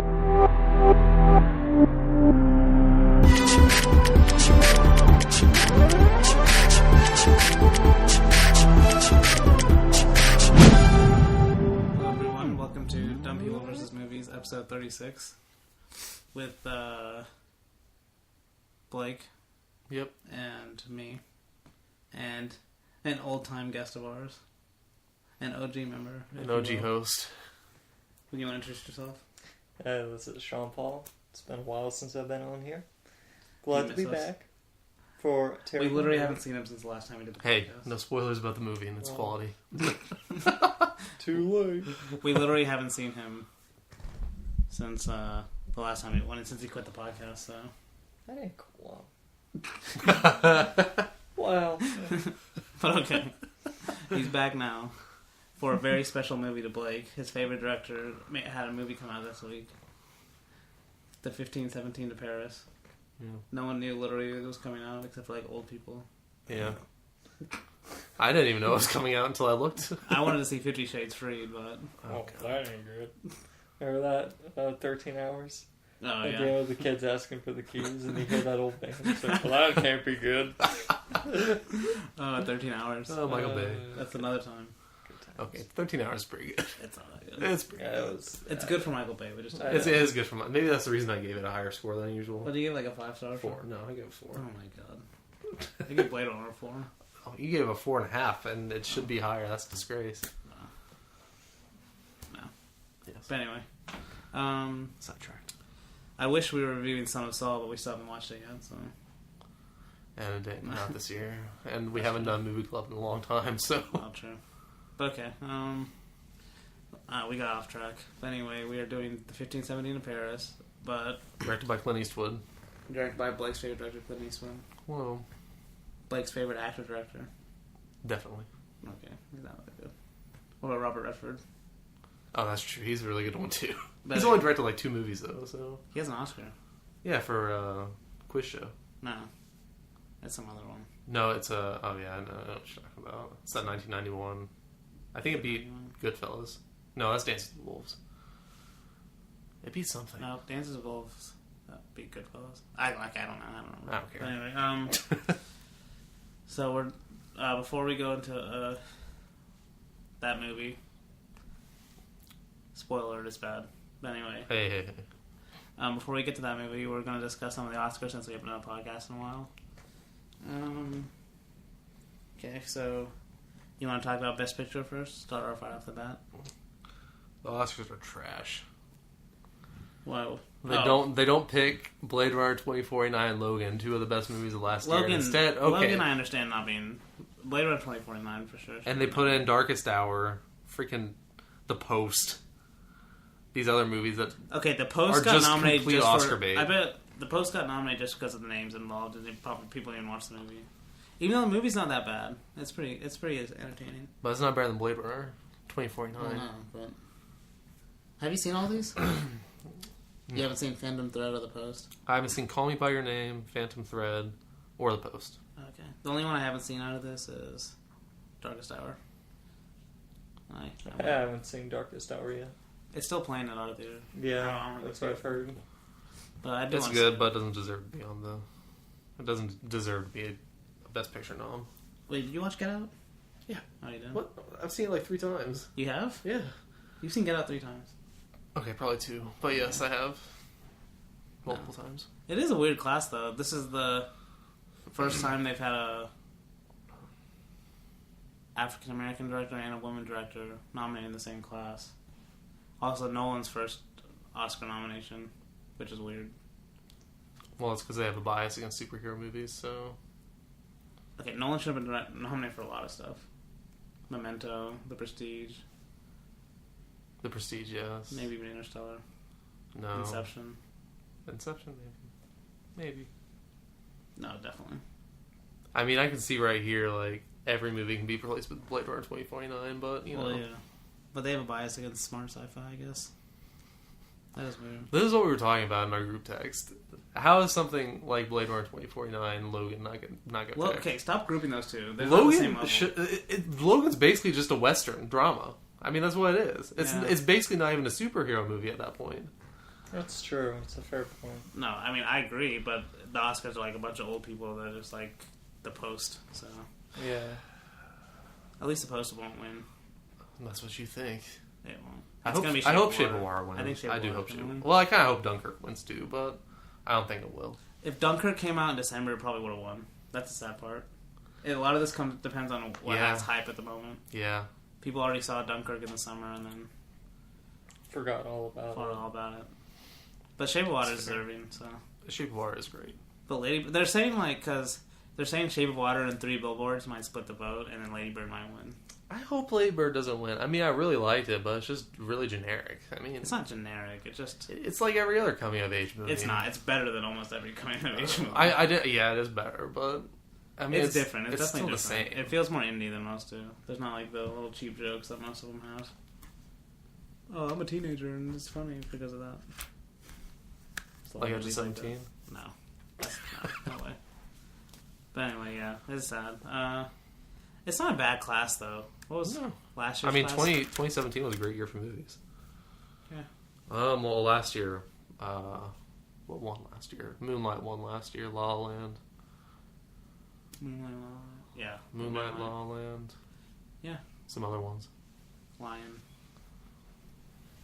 everyone, welcome to Dumb People vs. Movies, episode 36, with Blake. Yep. And me. And an old-time guest of ours. An OG member. An OG host. Would you want to introduce yourself? This is Sean Paul. It's been a while since I've been on here. Glad to be back. For we literally haven't seen him since the last time we did the podcast. Hey, no spoilers about the movie and its quality. Too late. We literally haven't seen him since the last time since he quit the podcast, so... That ain't cool. Wow. But okay. He's back now for a very special movie to Blake. His favorite director had a movie come out this week. The 1517 to Paris. Yeah. No one knew literally it was coming out except for like old people. Yeah. I didn't even know it was coming out until I looked. I wanted to see 50 Shades Freed, but... Oh, that ain't good. Remember that? 13 Hours? Oh, The yeah. game with the kids asking for the keys and you hear that old thing. It's like, well, that can't be good. 13 Hours. Oh, Michael Bay. That's another time. Okay, 13 hours is pretty good. It's not that good. It's pretty good. It's good for Michael Bay, but just... It is good for my... Maybe that's the reason I gave it a higher score than usual. What do you give, like a 5-star? 4. No, I gave it 4. Oh my god. I give Blade Runner a 4. Oh, you gave it a 4.5, and it should be higher. That's a disgrace. No. Yes. But anyway. Sidetracked. I wish we were reviewing Son of Saul, but we still haven't watched it yet, so... And it didn't come out this year. And we haven't done movie club in a long time, so... Not true. But okay, we got off track. But anyway, we are doing the 1517 in Paris, but... Directed by Clint Eastwood. Directed by Blake's favorite director, Clint Eastwood. Whoa. Blake's favorite actor-director. Definitely. Okay, he's not that good. What about Robert Redford? Oh, that's true. He's a really good one, too. But He's only directed like 2 movies, though, so... He has an Oscar. Yeah, for Quiz Show. No. That's some other one. No, it's a... Oh, yeah, I know what you're talking about. It's that 1991. I think it beat Goodfellas. No, that's Dances with Wolves. It beat something. No, Dances with Wolves beat Goodfellas. I don't know. I don't care. But anyway, so we're... before we go into that movie... Spoiler alert, it's bad. But anyway. Hey. Before we get to that movie, we're going to discuss some of the Oscars since we haven't done a podcast in a while. Okay, so you want to talk about Best Picture first? Start off right off the bat. The Oscars are trash. Whoa. They don't pick Blade Runner 2049 and Logan, 2 of the best movies of last year. Instead, Logan, I understand not being Blade Runner 2049 for sure. And they put in Darkest Hour, freaking The Post. These other movies that The Post got nominated just Oscar for... bait. I bet The Post got nominated just because of the names involved, and probably people didn't watch the movie. Even though the movie's not that bad, it's pretty entertaining. But it's not better than Blade Runner 2049. I don't know, but have you seen all these? You haven't seen Phantom Thread or The Post? I haven't seen Call Me By Your Name, Phantom Thread, or The Post. Okay. The only one I haven't seen out of this is Darkest Hour. I haven't seen Darkest Hour yet. It's still playing at our theater. Yeah, that's what I've heard. But I do It's good, but it doesn't deserve to be on the... It doesn't deserve to be a Best Picture nom. Wait, did you watch Get Out? Yeah. Oh, you did? What? I've seen it like 3 times. You have? Yeah. You've seen Get Out 3 times. Okay, probably 2. But yes, I have. Multiple times. It is a weird class, though. This is the first time they've had a African-American director and a woman director nominated in the same class. Also, Nolan's first Oscar nomination, which is weird. Well, it's because they have a bias against superhero movies, so... Okay, Nolan should have been nominated for a lot of stuff. Memento, The Prestige. The Prestige, yes. Maybe even Interstellar. No. Inception. Inception, maybe. No, definitely. I mean, I can see right here, like, every movie can be replaced with Blade Runner 2049, but, you know... Well, yeah. But they have a bias against smart sci-fi, I guess. That is weird. This is what we were talking about in our group text. How is something like Blade Runner 2049 Logan not get Well, picked? okay, stop grouping those two. They're not the same level. Logan's basically just a Western drama. I mean, that's what it is. It's Yeah. It's basically not even a superhero movie at that point. That's true. It's a fair point. No, I mean, I agree, but the Oscars are like a bunch of old people that are just like the Post, so... Yeah. At least the Post won't win. That's what you think. It won't. I hope Shape of Water wins. I think Shape of Water can win. Well, I kind of hope Dunkirk wins too, but I don't think it will. If Dunkirk came out in December, it probably would have won. That's the sad part. A lot of this depends on what has hype at the moment. Yeah. People already saw Dunkirk in the summer and then... Forgot all about it. But Shape of Water is deserving, so... Shape of Water is great. But they're saying, like, because they're saying Shape of Water and Three Billboards might split the vote, and then Lady Bird might win. I hope Lady Bird doesn't win. I mean, I really liked it, but it's just really generic. I mean... It's not generic, it's just... It's like every other coming-of-age movie. It's not. It's better than almost every coming-of-age movie. Yeah, it is better, but... I mean, it's different. It's definitely still different. the same. It feels more indie than most do. There's not, like, the little cheap jokes that most of them have. Oh, I'm a teenager, and it's funny because of that. Like after 17? No. No way. But anyway, yeah, it's sad. It's not a bad class, though. What was last year's class? 2017 was a great year for movies. Yeah. Well, last year... what won last year? Moonlight won last year. La La Land. Yeah. Moonlight, La La Land. Yeah. Some other ones. Lion.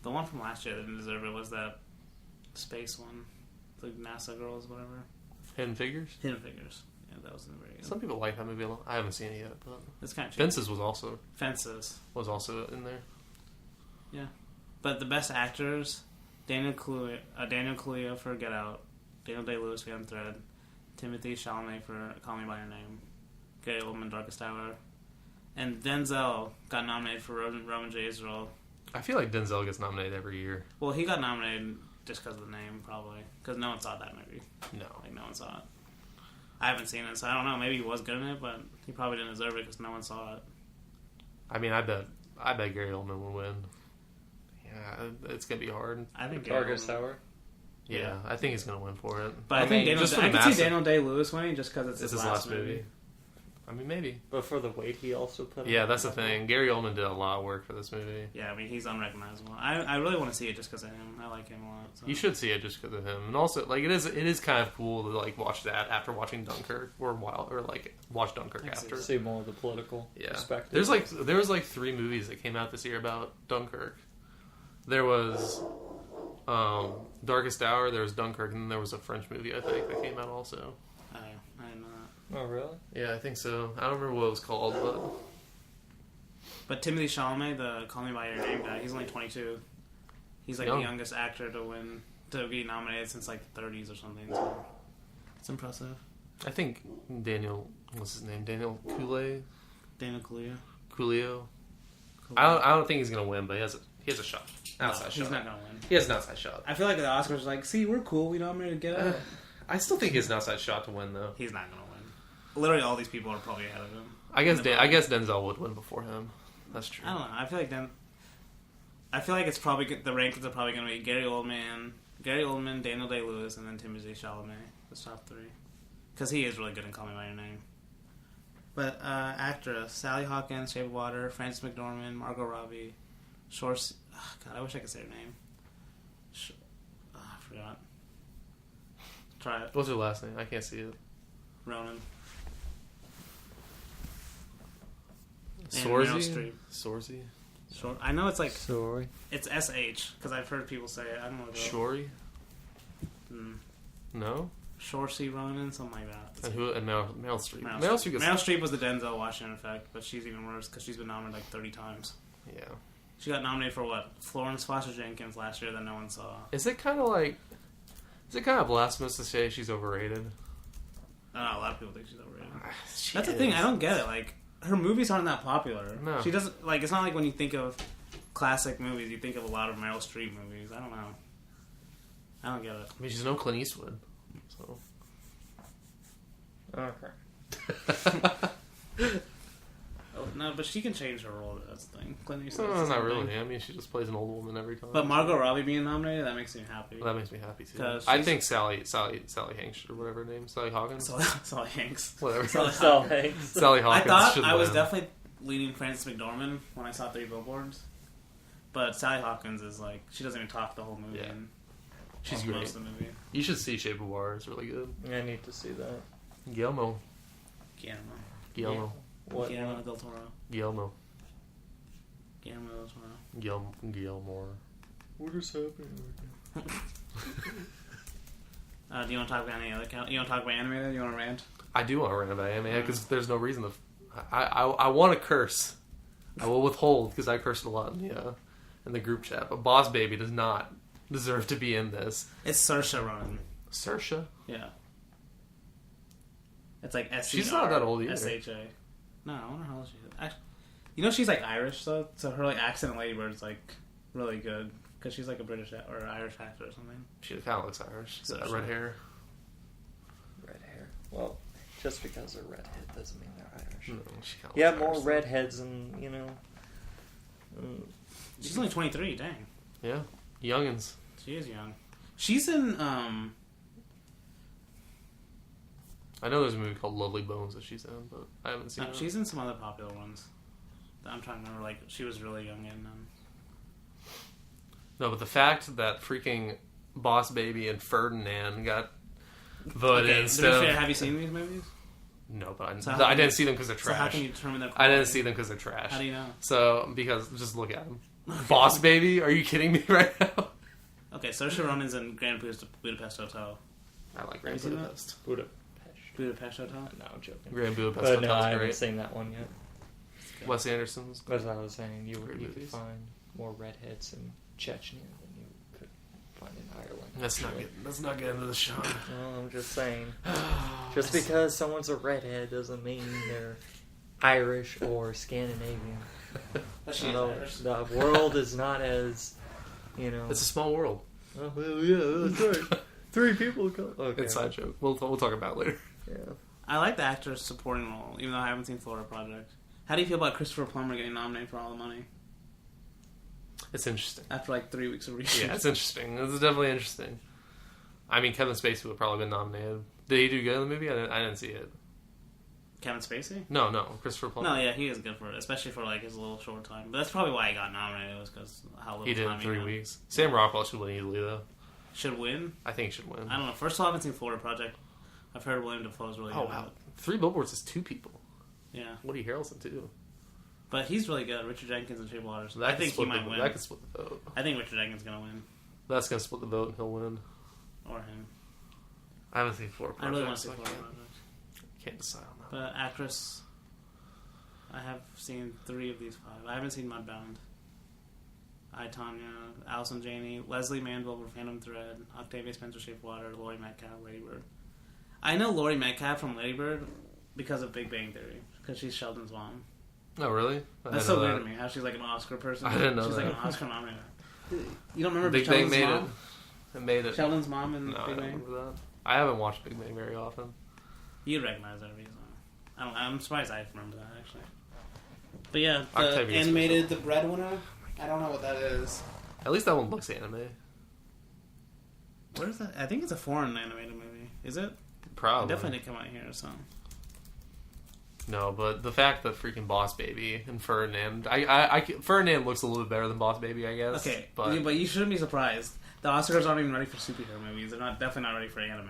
The one from last year that didn't deserve it was that space one. The NASA girls, whatever. Hidden Figures? Hidden Figures. Yeah, that wasn't very good. Some people like that movie a lot. I haven't seen it yet, but... It's kind of cheap. Fences was also in there. Yeah. But the best actors, Daniel Kaluuya for Get Out, Daniel Day-Lewis for Young Thread, Timothée Chalamet for Call Me By Your Name, Gary Oldman, Darkest Hour, and Denzel got nominated for Roman J. Israel. I feel like Denzel gets nominated every year. Well, he got nominated just because of the name, probably. Because no one saw that movie. No. Like, no one saw it. I haven't seen it, so I don't know. Maybe he was good in it, but he probably didn't deserve it because no one saw it. I mean, I bet Gary Oldman will win. Yeah, it's going to be hard. I think Darkest Hour? Yeah, I think he's going to win for it. But I think I could see Daniel Day-Lewis winning just because it's his last movie. I mean, maybe. But for the weight he also put on. Yeah, that's the thing. Gary Oldman did a lot of work for this movie. Yeah, I mean, he's unrecognizable. I really want to see it just because of him. I like him a lot. So. You should see it just because of him. And also, like, it is kind of cool to, like, watch that after watching Dunkirk watch Dunkirk after. See more of the political perspective. There was 3 movies that came out this year about Dunkirk. There was Darkest Hour, there was Dunkirk, and then there was a French movie, I think, that came out also. I didn't know that. Oh, really? Yeah, I think so. I don't remember what it was called, But Timothée Chalamet, the Call Me By Your Name guy, he's only 22. He's like the youngest actor to be nominated since like the 30s or something. So it's impressive. I think what's his name? Daniel Kaluuya. I don't think he's gonna win, but he has a shot. Outside shot. He's not gonna win. He has an outside shot. I feel like the Oscars are like, see, we're cool. We nominated Get Out. I still think he has an outside shot to win, though. He's not gonna win. Literally, all these people are probably ahead of him. I guess Denzel would win before him. That's true. I don't know. I feel like it's probably the rankings are probably going to be Gary Oldman, Daniel Day-Lewis, and then Timothée Chalamet. The top 3, because he is really good in Call Me By Your Name. But actress Sally Hawkins, Shape of Water, Frances McDormand, Margot Robbie, God, I wish I could say her name. I forgot. Try it. What's her last name? I can't see it. Ronan. Sorzy? I know it's like... Sorry. It's S-H, because I've heard people say it. I don't know. Shori? No? Saoirse Ronan, something like that. And Meryl Streep. Meryl Streep was the Denzel Washington effect, but she's even worse because she's been nominated like 30 times. Yeah. She got nominated for what? Florence Foster Jenkins last year that no one saw. Is it kind of blasphemous to say she's overrated? I don't know, a lot of people think she's overrated. That's the thing, I don't get it. Like, her movies aren't that popular. No. She doesn't, like, it's not like when you think of classic movies, you think of a lot of Meryl Streep movies. I don't know. I don't get it. I mean, she's no Clint Eastwood, so. Okay. Oh, no, but she can change her role. That's the thing. Clint Eastwood. No, not really. I mean, she just plays an old woman every time. But Margot Robbie being nominated, that makes me happy. That makes me happy too. I think Sally Hanks or whatever her name, Sally Hawkins. Sally Hanks. Whatever. Sally Hanks. Sally Hawkins. I thought I was definitely leaning Frances McDormand when I saw 3 Billboards, but Sally Hawkins is like she doesn't even talk the whole movie. Yeah. And She's most great. of the movie. You should see Shape of Water. It's really good. I need to see that. Guillermo. Guillermo What? del Toro. Guillermo. Guillermo del Toro. Guillermo. What is happening right now? Do you want to talk about any other? You want to talk about anime? Then? You want to rant? I do want to rant about anime because there's no reason to. I want to curse. I will withhold because I cursed a lot in the group chat. But Boss Baby does not deserve to be in this. It's Saoirse Ronan. Saoirse? Yeah. It's like She's not that old either. SHA. No, I wonder how old she is. Actually, you know she's like Irish though, so her like accent in Lady Bird is like really good because she's like a British or Irish actor or something. She kind of looks Irish. She's got red hair. Red hair. Well, just because they're redhead doesn't mean they're Irish. No, she kinda Yeah, looks more Irish. redheads and She's only 23. Dang, Yeah, youngins. she is young. She's in I know there's a movie called Lovely Bones that she's in, but I haven't seen it. she's in some other popular ones. That I'm trying to remember. Like she was really young in. No, but the fact that freaking Boss Baby and Ferdinand got voted Okay, instead to be fair, of... have you seen these movies? No, but So I didn't see them because they're So how trash. can you determine that? I didn't see them because they're trash. How do you know? So, because, just look at them. Boss Baby? Are you kidding me right now? Okay, Saoirse Ronan's in Grand Budapest Hotel. I like Have Grand you seen that? Budapest. Budapest Hotel. No, I'm joking. Grand Budapest But no, I Hotel's haven't great. seen that one yet. Wes Anderson's. As I was saying, you Great could movies. find more redheads in Chechnya than you could find in Ireland. Let's not get into the show. Well, I'm just saying. Just because someone's a redhead doesn't mean they're Irish or Scandinavian. But she You is know, Irish. the world is not as, It's a small world. Oh, well, yeah, that's right. 3 people come. Okay. Inside joke. We'll talk about it later. Yeah. I like the actor's supporting role, even though I haven't seen Florida Project. How do you feel about Christopher Plummer getting nominated for All the Money It's interesting. after like 3 weeks of research? Yeah, it's interesting. It's definitely interesting. I mean, Kevin Spacey would probably been nominated. Did he do good in the movie? I didn't see it. Kevin Spacey? No, Christopher Plummer. No, yeah, he is good for it, especially for like his little short time. But that's probably why he got nominated, was because how little He did time in 3 had. weeks. Sam Rockwell should win easily, though. Should win? I think he should win. I don't know. First of all, I haven't seen Florida Project. I've heard William Dafoe's really good. Oh, at wow. it. 3 Billboards is 2 people. Yeah. Woody Harrelson, too. But he's really good. Richard Jenkins and Shape of Water. So That I could think he split might the- win. That could split the vote. I think Richard Jenkins is going to win. That's going to split the vote and he'll win. Or him. I haven't seen Florida I Project. really want to see so I Florida can't- Project. Can't decide on that. But actress, I have seen 3 of these 5. I haven't seen Mudbound. I, Tanya, Allison Janney, Leslie Manville for Phantom Thread, Octavia Spencer Shape of Water, Laurie Metcalf, Lady Bird. I know Laurie Metcalf from Lady Bird because of Big Bang Theory, because she's Sheldon's mom. Oh, really? I That's didn't so know weird that. to me, how she's like an Oscar person. I didn't know she's that. like an Oscar nominated. You don't remember Big Bang Sheldon's made mom? it. It made it. Sheldon's mom in No, I Big don't Bang? remember that. I haven't watched Big Bang very often. You'd recognize that reason. I'm surprised I remember that, actually. But yeah, the Octavia animated The Breadwinner, I don't know what that is. At least that one looks anime. What is that? I think it's a foreign animated movie. Is it? Probably. It definitely didn't come out here, so. No, but the fact that freaking Boss Baby and Ferdinand... Ferdinand looks a little bit better than Boss Baby, I guess. Okay, But you shouldn't be surprised. The Oscars aren't even ready for superhero movies. They're definitely not ready for anime.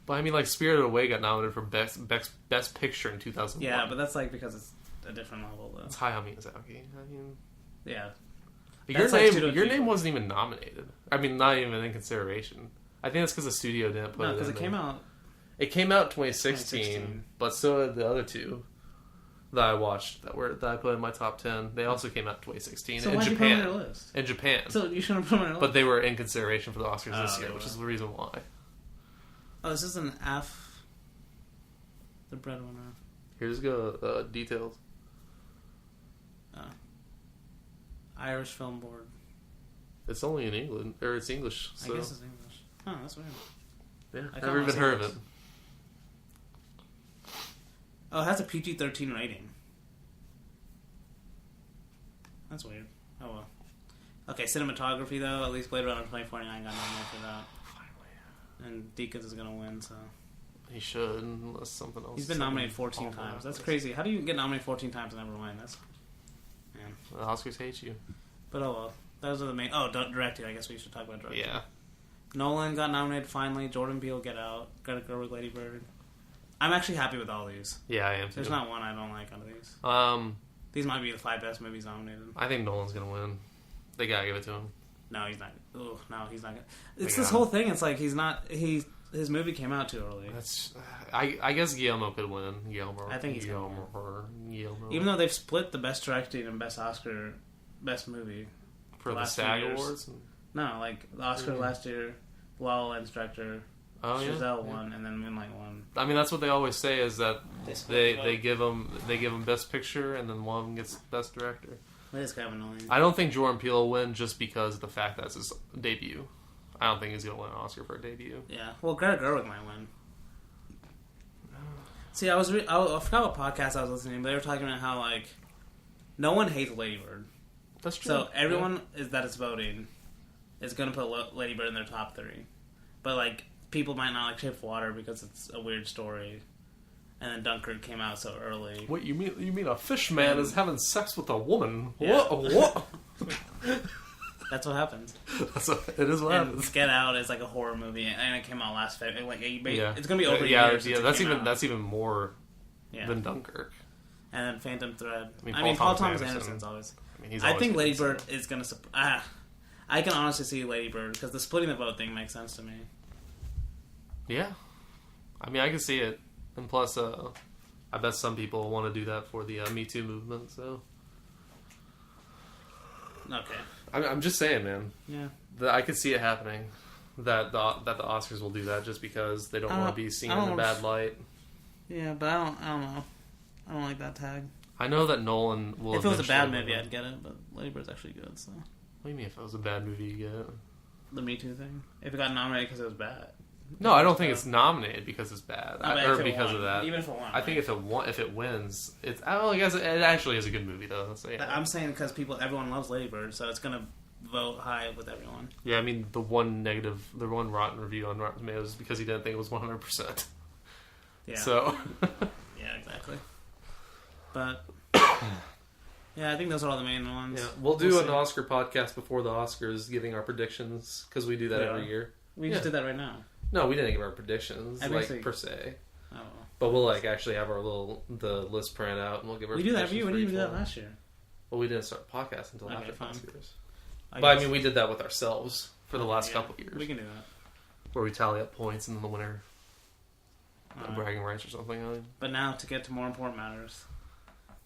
I mean, like, Spirited Away got nominated for Best Picture in 2001. Yeah, but that's like because it's a different level, though. It's Hayao Miyazaki. I mean... Yeah. Your That's like name, Studio your Ghibli. name wasn't even nominated. I mean, not even in consideration. I think that's because the studio didn't put No, it in because it there. came out. It came out 2016, 2016. but so did the other 2 that I watched that I put in my top 10. They also came out 2016 So in why did you put them Japan. on your list? In Japan, So you shouldn't have put them on your list. but they were in consideration for the Oscars Oh, this they year, were. which is the reason why. Oh, this is an F. The Breadwinner. Here's go details. Irish Film Board. It's only in England, or it's English. So I guess it's English. Oh, that's weird. yeah, I never kinda even heard of wanna it. see Oh, it has a PG-13 rating. That's weird. Oh well. Okay, cinematography though. At least Blade Runner 2049 got nominated for that. Finally, And Deakins is gonna win, so he should, unless something else. he's been nominated something 14 awful times. That's happens. crazy. How do you get nominated 14 times and never win? That's man. The Oscars hate you. But oh well. Those are the main. Oh, directing. I guess we should talk about directing. Yeah. Nolan got nominated finally. Jordan Peele, Get Out. Greta Gerwig, Lady Bird. I'm actually happy with all these. Yeah, I am too. There's not one I don't like out of these. These might be the 5 best movies nominated. I think Nolan's gonna win. They gotta give it to him. No, he's not. Ugh, no, he's not. It's this whole thing. It's like he's not. His movie came out too early. I guess Guillermo could win. I think he's Guillermo. Even though they've split the best directing and best Oscar, best movie for the SAG Awards. No, like the Oscar last year, La La Land's director, Giselle won, and then Moonlight won. I mean, that's what they always say is that they give them best picture and then one gets best director. That is kind of annoying. I don't think Jordan Peele will win just because of the fact that it's his debut. I don't think he's going to win an Oscar for a debut. Yeah, well, Greta Gerwig might win. See, I forgot what podcast I was listening to, but they were talking about how, like, no one hates Lady Bird. That's true. So everyone that is voting is going to put Lady Bird in their top 3. But, like, people might not like Shape of Water because it's a weird story. And then Dunkirk came out so early. What, you mean a fish man is having sex with a woman? Yeah. What? That's what happens. It is what happens. Get Out is like a horror movie, and it came out last February. Like, it's going to be over a year. year since That's even more than Dunkirk. And then Phantom Thread. I mean Paul Thomas Anderson's always. I think Lady Bird is going to. I can honestly see Lady Bird because the splitting the vote thing makes sense to me. Yeah, I mean I can see it, and plus, I bet some people want to do that for the Me Too movement. So, okay. I'm just saying, man. Yeah. I could see it happening. That the Oscars will do that just because they don't want to be seen in a bad light. Yeah, but I don't know. I don't like that tag. I know that Nolan will. If it was a bad movie, I'd get it. But Lady Bird's actually good. So. What do you mean? If it was a bad movie, you get it? The Me Too thing. If it got nominated because it was bad. No, I don't think it's nominated because it's bad, or because of that. Even if it won, I think if it wins, it's. I guess it actually is a good movie though. So, yeah. I'm saying because everyone loves Lady Bird, so it's gonna vote high with everyone. Yeah, I mean the one rotten review on Rotten Tomatoes is because he didn't think it was 100%. Yeah. So. Yeah, exactly. But. Yeah, I think those are all the main ones. Yeah, we'll do an Oscar podcast before the Oscars, giving our predictions because we do that every year. We just did that right now. No, we didn't give our predictions, per se. Oh. But we'll actually have our the list printed out, and we'll give our. We do that every year. We didn't even do that last year. Well, we didn't start the podcast until after fine. Oscars. But I mean, we did that with ourselves for the last couple of years. We can do that. Where we tally up points and then the winner, bragging rights or something. But now to get to more important matters,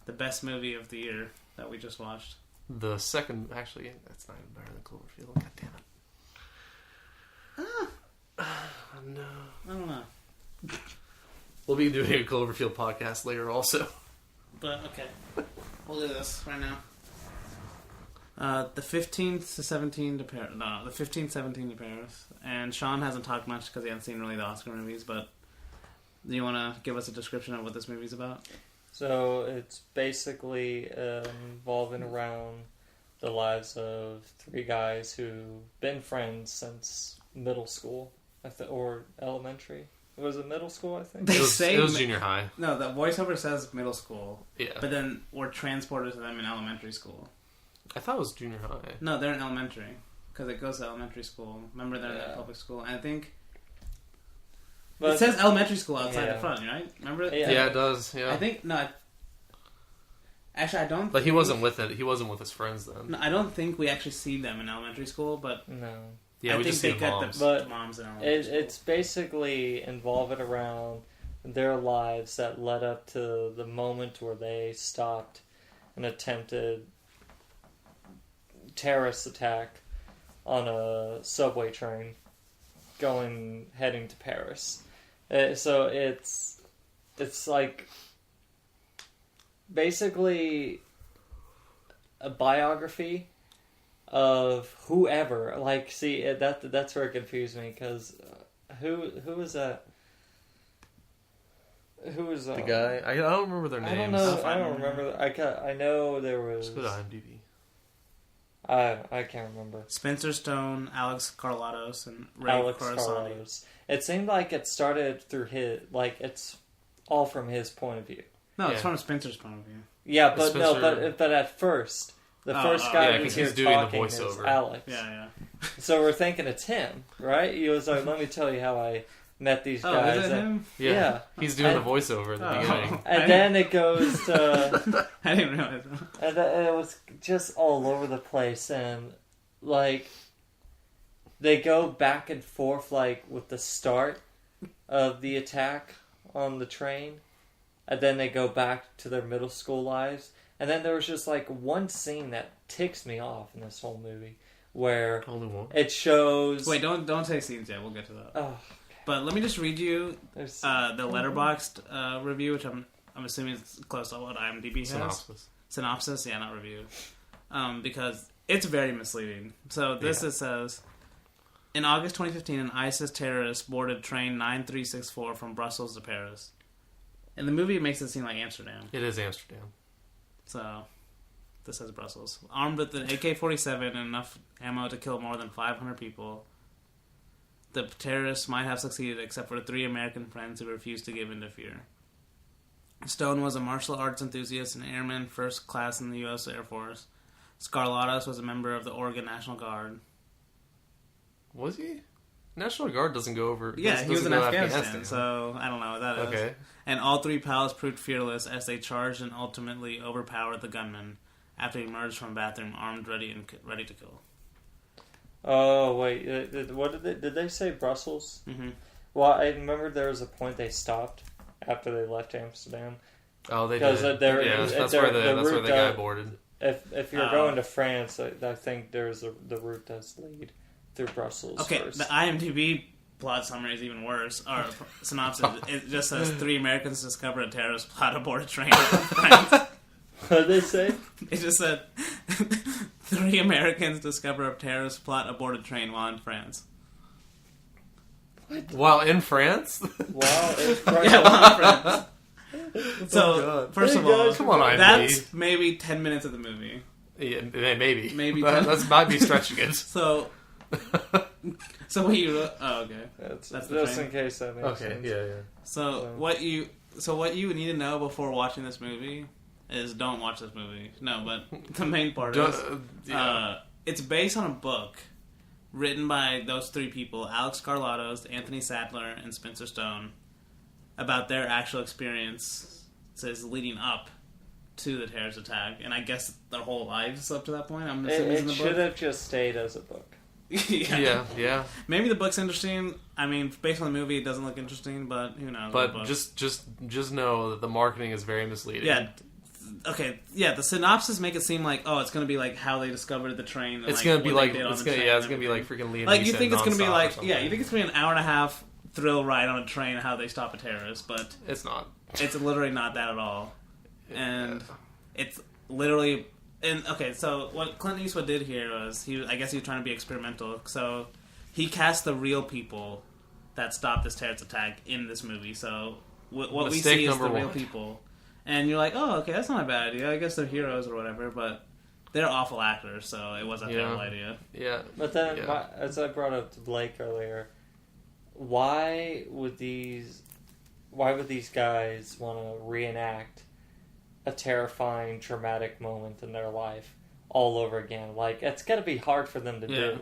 the best movie of the year that we just watched. The second, actually, that's not even better than Cloverfield. God damn it. No. I don't know. We'll be doing a Cloverfield podcast later also. But, okay. We'll do this right now. The 15th to 17th to Paris. No, the 15th, 17th to Paris. And Sean hasn't talked much because he hasn't seen really the Oscar movies, but do you want to give us a description of what this movie's about? So, it's basically revolving around the lives of 3 guys who've been friends since middle school. Or elementary. Was it middle school, I think? It was junior high. No, the voiceover says middle school. Yeah. But then we're transported to them in elementary school. I thought it was junior high. No, they're in elementary. Because it goes to elementary school. Remember, they're in public school. And I think... But it says elementary school outside the front, right? Remember? Yeah, it does, yeah. I think... No, actually, I don't... But he wasn't with it. He wasn't with his friends then. No, I don't think we actually see them in elementary school, but... No. Yeah, we just see moms. But moms in elementary school. It's basically involving around their lives that led up to the moment where they stopped an attempted terrorist attack on a subway train heading to Paris. So it's like basically a biography of whoever. That's where it confused me, because who is that? Who is the guy? I don't remember their names. I don't remember. I know there was. Just go to IMDb. I can't remember. Spencer Stone, Alex Carlatos, and Ray Corazani. It seemed like it started through it's all from his point of view. No, it's from Spencer's point of view. Yeah, but but at first The first guy yeah, who's 'cause here he's doing the talking is voiceover. Alex. Yeah. So we're thinking it's him, right? He was like, "Let me tell you how I met these Oh, guys." is it him? Yeah. He's doing And- the voiceover at the beginning. And then it goes to, I didn't realize that. and it was just all over the place, and like they go back and forth, like with the start of the attack on the train, and then they go back to their middle school lives, and then there was just like one scene that ticks me off in this whole movie, where Only one. it shows. Wait, don't say scenes yet. We'll get to that. Oh, But let me just read you there's the Letterboxd review, which I'm assuming is close to what IMDb has. Synopsis, yeah, not review. Because it's very misleading. So it says, in August 2015, an ISIS terrorist boarded train 9364 from Brussels to Paris. In the movie, it makes it seem like Amsterdam. It is Amsterdam. So this says Brussels. Armed with an AK-47 and enough ammo to kill more than 500 people, the terrorists might have succeeded except for 3 American friends who refused to give in to fear. Stone was a martial arts enthusiast and airman first class in the U.S. Air Force. Scarlatos was a member of the Oregon National Guard. Was he? National Guard doesn't go over. Yeah, he was doesn't in go Afghanistan, so I don't know what that is. Okay. And all 3 pals proved fearless as they charged and ultimately overpowered the gunman after he emerged from a bathroom armed, ready to kill. Oh wait, what did they say? Brussels? Mm-hmm. Well, I remember there was a point they stopped after they left Amsterdam. Oh, they Because did. That's the where the route guy that- boarded. If you're going to France, I think there's the route that's lead through Brussels. Okay, first. the IMDb plot summary is even worse. Or synopsis, it just says 3 Americans discover a terrorist plot aboard a train in France. What did they say? It just said 3 Americans discover a terrorist plot aboard a train while in France. While in France? Wow, it's Yeah, while in France. So, God. first of Hey, all, guys, Come on, IMDb. that's maybe 10 minutes of the movie. Yeah, maybe. Maybe that might be stretching it. So what you... Oh, okay. That's That's the just train. in case that makes Okay, sense. yeah. So what you need to know before watching this movie is don't watch this movie. No, but the main part is it's based on a book written by those 3 people, Alex Scarlatos, Anthony Sattler, and Spencer Stone, about their actual experiences leading up to the terrorist attack, and I guess their whole lives up to that point. I'm assuming it's in It the should book. have just stayed as a book. Yeah. Maybe the book's interesting. I mean, based on the movie, it doesn't look interesting, but who knows? But The book. just know that the marketing is very misleading. Yeah. Okay. Yeah. The synopsis make it seem like it's going to be like how they discovered the train. And, It's gonna be what like they did on it's the gonna train it's and gonna be like everything. freaking Liam. Like you Neeson think it's going to be nonstop or like something. you think it's going to be an hour and a half thrill ride on a train how they stop a terrorist, but It's not. it's literally not that at all, and it's literally. And okay, so what Clint Eastwood did here was I guess he was trying to be experimental. So he cast the real people that stopped this terrorist attack in this movie. So what we Mistake see is the number real 1. people, and you're like, oh, okay, that's not a bad idea. I guess they're heroes or whatever, but they're awful actors, so it wasn't a terrible idea. Yeah. But then, Yeah. as I brought up to Blake earlier, why would these guys want to reenact a terrifying, traumatic moment in their life all over again? Like, it's got to be hard for them to do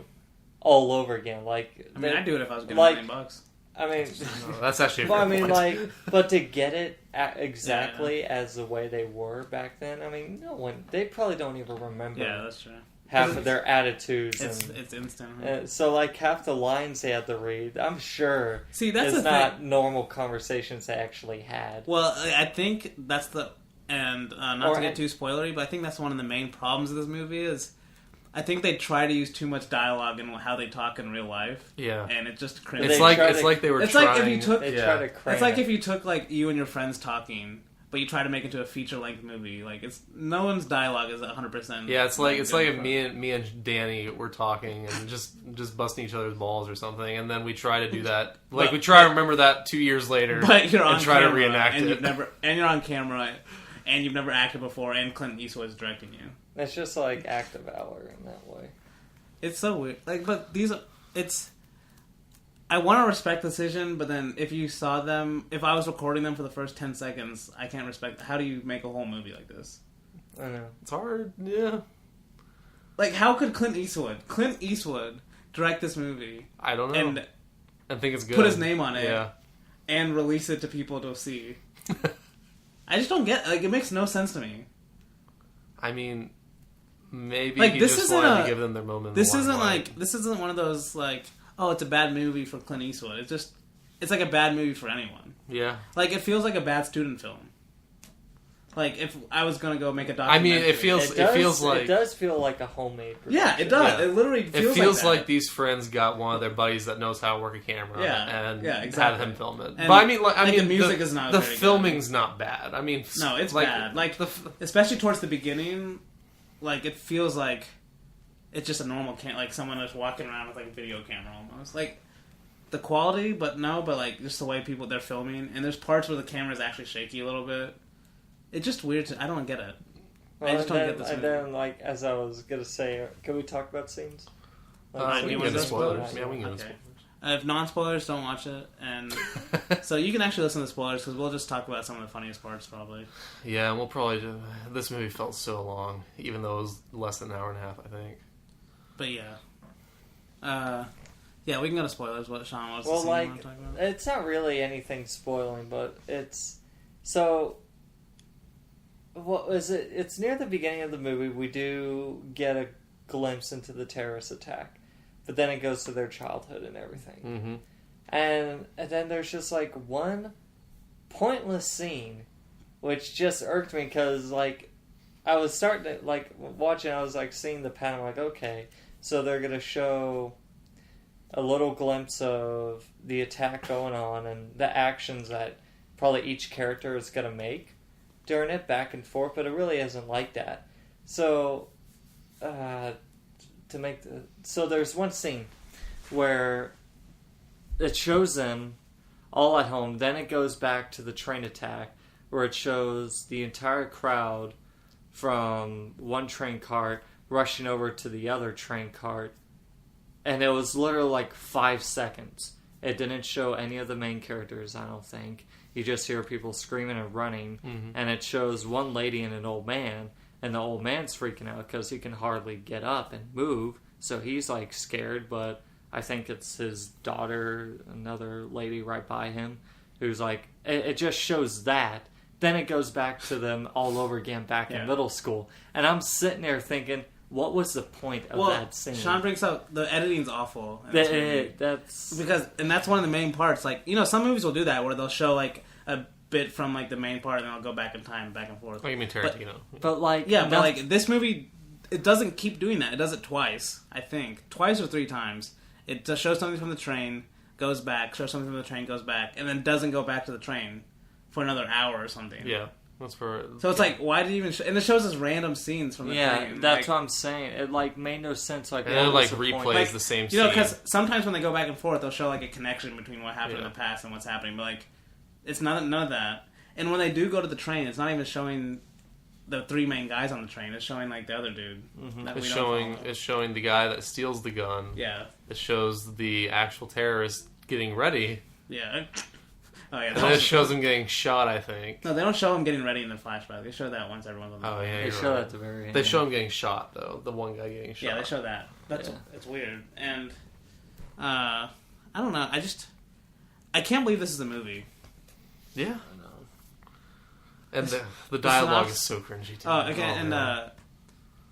all over again. Like, I mean, I'd do it if I was getting like- $9. I mean, No, that's actually. A well, I fair mean, point. like, but to get it exactly as the way they were back then, I mean, no one, they probably don't even remember Yeah, that's true. half of their attitudes. It's instant. Huh? So, like, half the lines they had to read, I'm sure, See, that's is the not thing. normal conversations they actually had. Well, I think that's the and not Or- to get too spoilery, but I think that's one of the main problems of this movie is I think they try to use too much dialogue in how they talk in real life. Yeah. And it's just cringe. They It's like try to- they were. It's trying, like if you took- They yeah. try to cram It's like it. if you took like you and your friends talking, but you try to make it into a feature-length movie. Like it's no one's dialogue is 100%. Yeah, it's like if me and Danny were talking and just busting each other's balls or something, and then we try to do that. Like But- we try to remember that 2 years later, But you're on and try camera, to reenact and it. you're on camera, and you've never acted before, and Clint Eastwood is directing you. It's just like act of valor in that way. It's so weird. Like, but it's. I want to respect the decision, but then if you saw them, if I was recording them for the first 10 seconds, I can't respect. How do you make a whole movie like this? I know. It's hard. Yeah. Like, how could Clint Eastwood direct this movie I don't know. and I think it's good. put his name on it Yeah. and release it to people to see? I just don't get. Like, it makes no sense to me. I mean, maybe Like, he this just isn't wanted a- to give them their moment. in This the isn't limelight. this isn't one of those like, oh, it's a bad movie for Clint Eastwood. It's like a bad movie for anyone. Yeah. Like, it feels like a bad student film. Like, if I was gonna go make a I documentary. mean, it feels like it does feel like a homemade production. Yeah, it does. Yeah. It literally feels. it feels like, like these friends got one of their buddies that knows how to work a camera, and yeah, exactly. had him film it. And, but I mean, the music is not the very good. filming's not bad. I mean, No, it's like, bad. Like, especially towards the beginning, like, it feels like it's just a normal like someone is walking around with like a video camera almost. Like, the quality, but like just the way they're filming, and there's parts where the camera is actually shaky a little bit. It's just weird. I don't get it. Well, I just don't get this and movie. then, like, as I was gonna say, can we talk about scenes? we you can wanna get go into spoilers. spoilers? Yeah, we can get Okay. into If non-spoilers, don't watch it, and so you can actually listen to spoilers because we'll just talk about some of the funniest parts probably. Yeah, and we'll probably just... This movie felt so long, even though it was less than an hour and a half, I think. But yeah, we can go to spoilers. What Sean wants to Well, see? like, You wanna talk about? it's not really anything spoiling, but it's so. What is it? It's near the beginning of the movie. We do get a glimpse into the terrorist attack, but then it goes to their childhood and everything. Mm-hmm. And then there's just like one pointless scene, which just irked me because like I was starting to like watching. I was like seeing the pattern. I'm like, okay, so they're gonna show a little glimpse of the attack going on and the actions that probably each character is gonna make during it, back and forth. But it really isn't like that. So so there's one scene where it shows them all at home. Then it goes back to the train attack where it shows the entire crowd from one train cart rushing over to the other train cart. And it was literally like 5 seconds. It didn't show any of the main characters, I don't think. You just hear people screaming and running. Mm-hmm. And it shows one lady and an old man. And the old man's freaking out because he can hardly get up and move. So he's like scared, but I think it's his daughter, another lady right by him, who's like, it just shows that. Then it goes back to them all over again back in middle school. And I'm sitting there thinking, what was the point of that scene? Sean brings up the editing's awful. That's that's one of the main parts. Like, you know, some movies will do that where they'll show like a bit from like the main part and then I'll go back in time, back and forth. Oh, you mean Tarantino? But like, but like this movie, it doesn't keep doing that. It does it twice, I think, twice or 3 times. It just shows something from the train, goes back, shows something from the train, goes back, and then doesn't go back to the train for another hour or something. Yeah, that's for... So it's like, why did you even... and it shows us random scenes from the train. that's like, what I'm saying. It like made no sense. Like, And what it like was the point? replays Like, the same you scene. know, because sometimes when they go back and forth, they'll show like a connection between what happened in Yeah. the past and what's happening. But like, it's none of that. And when they do go to the train, it's not even showing the 3 main guys on the train. It's showing like the other dude. That It's we don't follow. showing the guy that steals the gun. Yeah, It shows the actual terrorist getting ready. yeah. Oh yeah. And then it shows him getting shot, I think. No, they don't show him getting ready in the flashback. They show that once everyone's on the Oh, yeah, They you're show right. at the very end. They show him getting shot, though. The one guy getting shot. Yeah, they show that. That's Yeah. it's weird. And I don't know. I can't believe this is a movie. Yeah. And the dialogue synopsis- is so cringy, too. Oh, okay. man.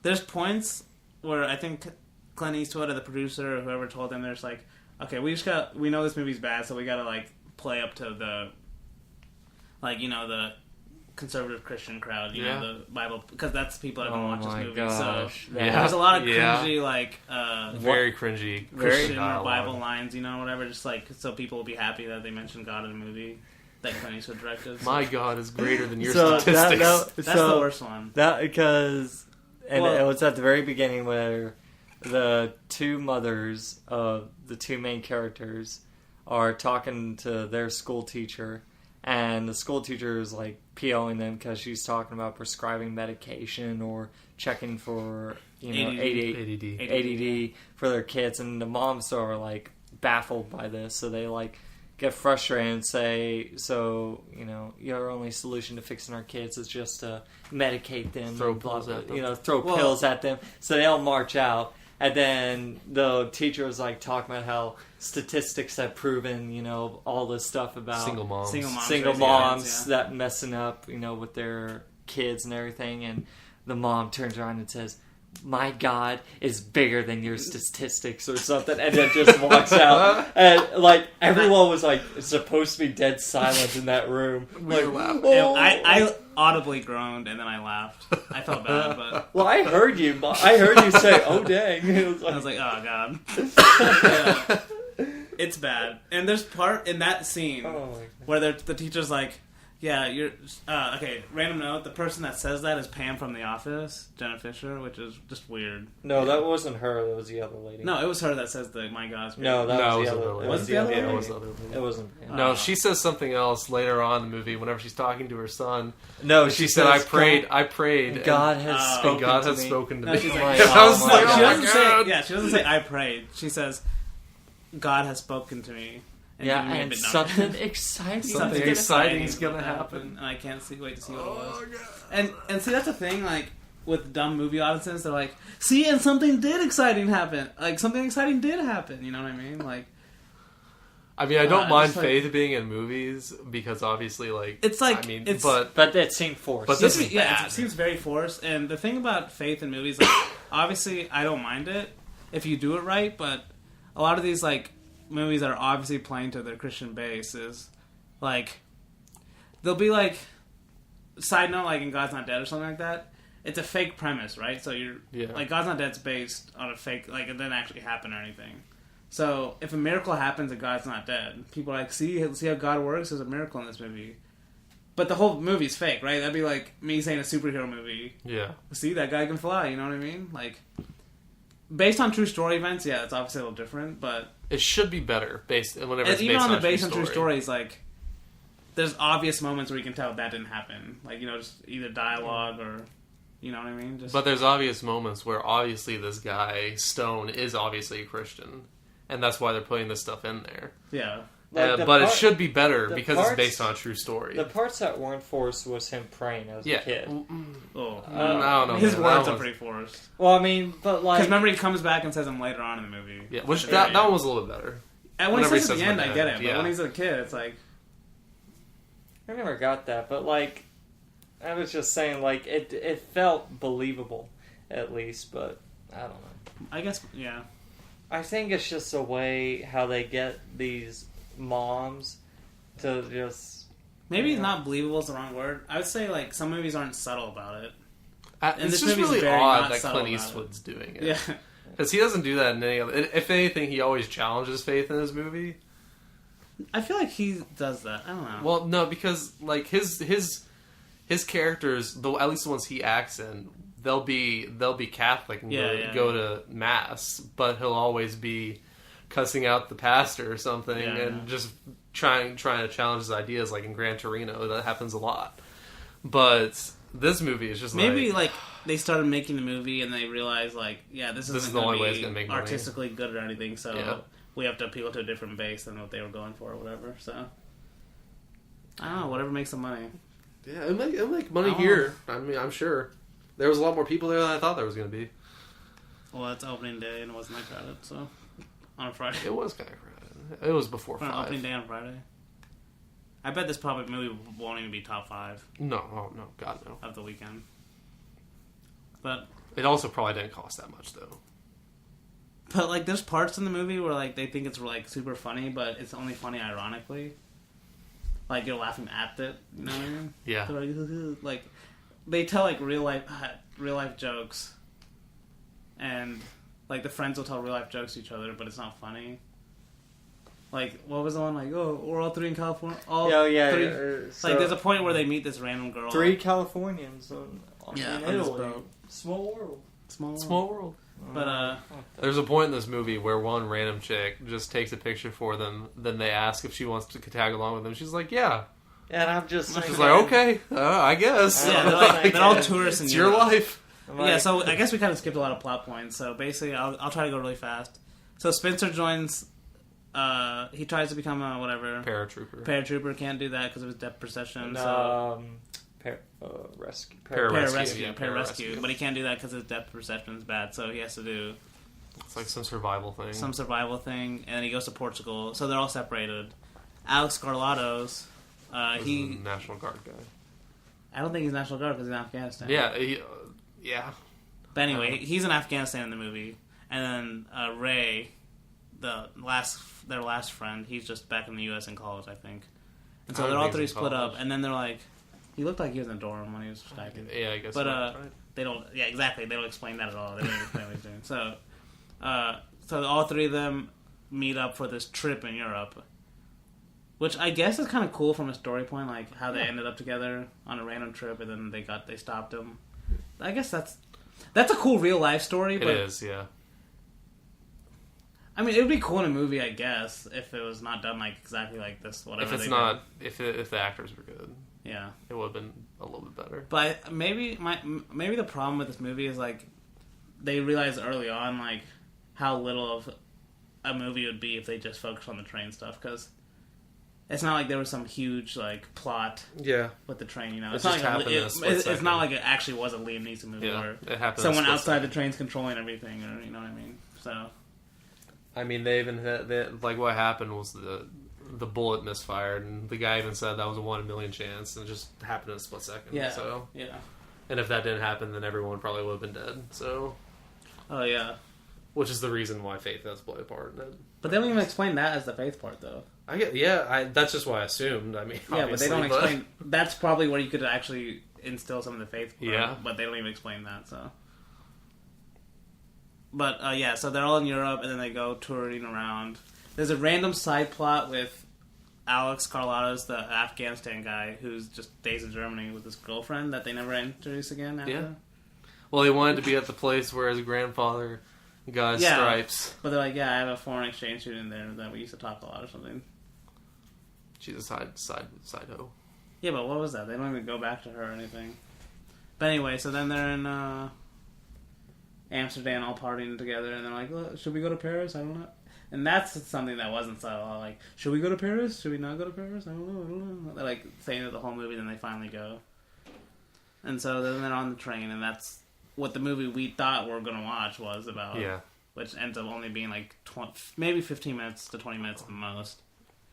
There's points where I think Clint Eastwood or the producer or whoever told them, there's like, okay, we know this movie's bad, so we gotta like play up to the, like, you know, the conservative Christian crowd, you know, the Bible, because that's the people that are gonna watch this movie. Gosh. So Yeah. there's a lot of Yeah. cringy like Very cringy Christian or dialogue. Bible lines, you know, whatever, just like so people will be happy that they mentioned God in a movie that Clint Eastwood directed. My God is greater than your So statistics. That's the worst one. That because it Well- was at the very beginning where the 2 mothers of the 2 main characters are talking to their school teacher, and the school teacher is like POing them because she's talking about prescribing medication or checking for ADD for their kids, and the moms are like baffled by this, so they like get frustrated and say, so, your only solution to fixing our kids is just to medicate them. Throw and pills at them. Throw pills at them. So they all march out. And then the teacher was like talking about how statistics have proven, all this stuff about single moms that messing up, with their kids and everything. And the mom turns around and says, "My God is bigger than your statistics," or something, and then just walks out. And everyone was supposed to be dead silent in that room. I audibly groaned and then I laughed. I felt bad, but well, I heard you say, "Oh dang!" I was like, "Oh God." Yeah. It's bad. And there's part in that scene where the teacher's like, "Yeah, you're okay." Random note: the person that says that is Pam from The Office, Jenna Fisher, which is just weird. No, that wasn't her. That was the other lady. No, it was her that says the "My God." No, that was the other lady. Was it the other lady? Yeah, it was the other lady. It wasn't. No, she says something else later on in the movie. Whenever she's talking to her son, no, she said, "I prayed, and God has spoken. God to has me." spoken to No, me." she's I like, was like, she "Oh my doesn't God." say. Yeah, she doesn't say "I prayed." She says, "God has spoken to me." And something exciting. Something exciting is gonna happen, and I can't wait to see what it was. And see, that's the thing. Like with dumb movie audiences, they're like, "See, and something exciting happen. Like something exciting did happen." You know what I mean? Like, I don't mind Faith being in movies because obviously, it's like, but that seemed forced. But this is bad. It seems very forced. And the thing about Faith in movies, obviously, I don't mind it if you do it right. But a lot of these movies that are obviously playing to their Christian base is they'll be side note, in God's Not Dead or something like that. It's a fake premise, right? So you're God's Not Dead's based on a fake, it didn't actually happen or anything. So if a miracle happens and God's not dead, people are like, see how God works? There's a miracle in this movie. But the whole movie's fake, right? That'd be like me saying a superhero movie. Yeah. See, that guy can fly, you know what I mean? Based on true story events, yeah, it's obviously a little different, but it should be better whenever it's even based on the on based on true stories. There's obvious moments where you can tell that didn't happen, just either dialogue or, you know what I mean. But there's obvious moments where obviously this guy Stone is obviously a Christian, and that's why they're putting this stuff in there. Yeah. But it should be better because it's based on a true story. The parts that weren't forced was him praying as a kid. I don't know. His words are pretty forced. Well, but because remember he comes back and says them later on in the movie. Yeah, that one was a little bit better. And when he says at the end, I get it. But when he's a kid, it's like I never got that. But I was just saying, it felt believable at least. But I don't know. I guess yeah. I think it's just a way how they get these moms to just maybe not believable is the wrong word. I would say some movies aren't subtle about it. And it's just really odd that Clint Eastwood's doing it. Yeah, because he doesn't do that in any other. If anything, he always challenges faith in his movie. I feel like he does that. I don't know. Well, no, because his characters, at least the ones he acts in, they'll be Catholic and go to mass, but he'll always be cussing out the pastor or something and just trying to challenge his ideas, in Gran Torino. That happens a lot. But this movie is just maybe they started making the movie and they realized this is the only way it's gonna make money. Artistically good or anything, so we have to appeal to a different base than what they were going for or whatever. So I don't know, whatever makes them money. Yeah, it'll make money here. I mean, I'm sure there was a lot more people there than I thought there was going to be. Well, it's opening day and it wasn't that crowded, so on a Friday. It was kind of crowded. It was before 5. Opening day on Friday. I bet this movie won't even be top 5. No, God no. Of the weekend. But it also probably didn't cost that much though. But there's parts in the movie where they think it's super funny, but it's only funny ironically. You're laughing at it, you know what I mean? Yeah. They tell real life jokes, and the friends will tell real life jokes to each other, but it's not funny. What was the one we're all 3 in California? Three. There's a point where they meet this random girl. 3 Californians in Italy. Small world. Small world. But there's a point in this movie where one random chick just takes a picture for them. Then they ask if she wants to tag along with them. She's like, "Yeah." And I'm just she's like, "Okay, I guess." Yeah, they're all tourists. It's your life. Yeah, so I guess we kind of skipped a lot of plot points. So basically, I'll try to go really fast. So Spencer joins he tries to become a whatever paratrooper. Paratrooper can't do that because of his depth perception. Rescue. Pararescue. But he can't do that because his depth perception is bad. So he has to do. It's like some survival thing. And then he goes to Portugal. So they're all separated. Alex Carlatos, he's a National Guard guy. I don't think he's National Guard because he's in Afghanistan. Yeah. But anyway, he's in Afghanistan in the movie. And then Ray, their last friend, he's just back in the U.S. in college, I think. And so they're all three split up. And then they're like, he looked like he was in a dorm when he was stacking. Yeah, I guess. But right. they don't. Yeah, exactly. They don't explain that at all. They don't explain what he's doing. So all three of them meet up for this trip in Europe, which I guess is kind of cool from a story point, like how they ended up together on a random trip, and then they stopped him. I guess that's a cool real life story. But, it is, yeah. I mean, it would be cool in a movie, I guess, if it was not done like exactly like this. Whatever. If it's not, if the actors were good, yeah, it would have been a little bit better. But maybe the problem with this movie is like they realized early on like how little of a movie would be if they just focused on the train stuff, because it's not like there was some huge like plot with the train, you know. It's not like it's not like it actually was a Liam Neeson movie where it happened someone outside the train's controlling everything, or you know what I mean. So I mean, they even had, like what happened was the bullet misfired, and the guy even said that was a 1 in a million chance, and it just happened in a split second. Yeah. So yeah. And if that didn't happen, then everyone probably would have been dead. So. Oh yeah. Which is the reason why Faith does play a part in it. But they don't even explain that as the Faith part, though. That's just what I assumed. I mean, yeah, but they don't explain. That's probably where you could actually instill some of the Faith part. Yeah. But they don't even explain that, so. But, so they're all in Europe, and then they go touring around. There's a random side plot with Alex Carlatos, the Afghanistan guy, who's just stays in Germany with his girlfriend that they never introduce again after. Yeah. Well, he wanted to be at the place where his grandfather got his stripes. But they're like, I have a foreign exchange student there that we used to talk a lot or something. She's a side hoe. Yeah, but what was that? They don't even go back to her or anything. But anyway, so then they're in Amsterdam all partying together, and they're like, should we go to Paris? I don't know. And that's something that wasn't subtle. Like, should we go to Paris? Should we not go to Paris? I don't know. They're like saying it the whole movie, then they finally go. And so then they're on the train, and that's what the movie we thought we were going to watch was about. Yeah. Which ends up only being like maybe 15 minutes to 20 minutes at the most.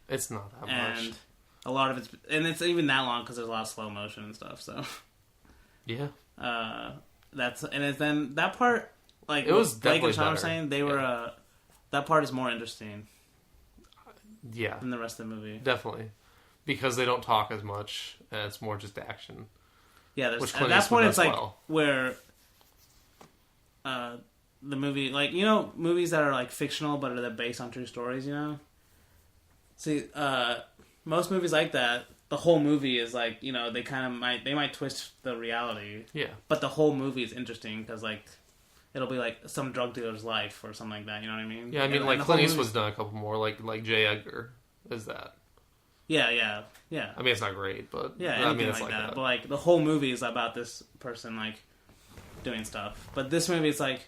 It's not that much. And a lot of it's even that long because there's a lot of slow motion and stuff, so. Yeah. Then that part, like, it was Blake definitely and Sean better. were saying, they were, that part is more interesting. Yeah. Than the rest of the movie. Definitely. Because they don't talk as much, and it's more just action. Yeah, at that point it's like where the movie, like, you know, movies that are like fictional but are based on true stories, you know? See, most movies like that, the whole movie is like, you know, they might twist the reality. Yeah. But the whole movie is interesting because, like, it'll be like some drug dealer's life or something like that, you know what I mean? Yeah, I mean, like Clint Eastwood's done a couple more, like J. Edgar is that. Yeah. I mean, it's not great, but yeah, I mean, it's like that. that. But like the whole movie is about this person like doing stuff. But this movie is like,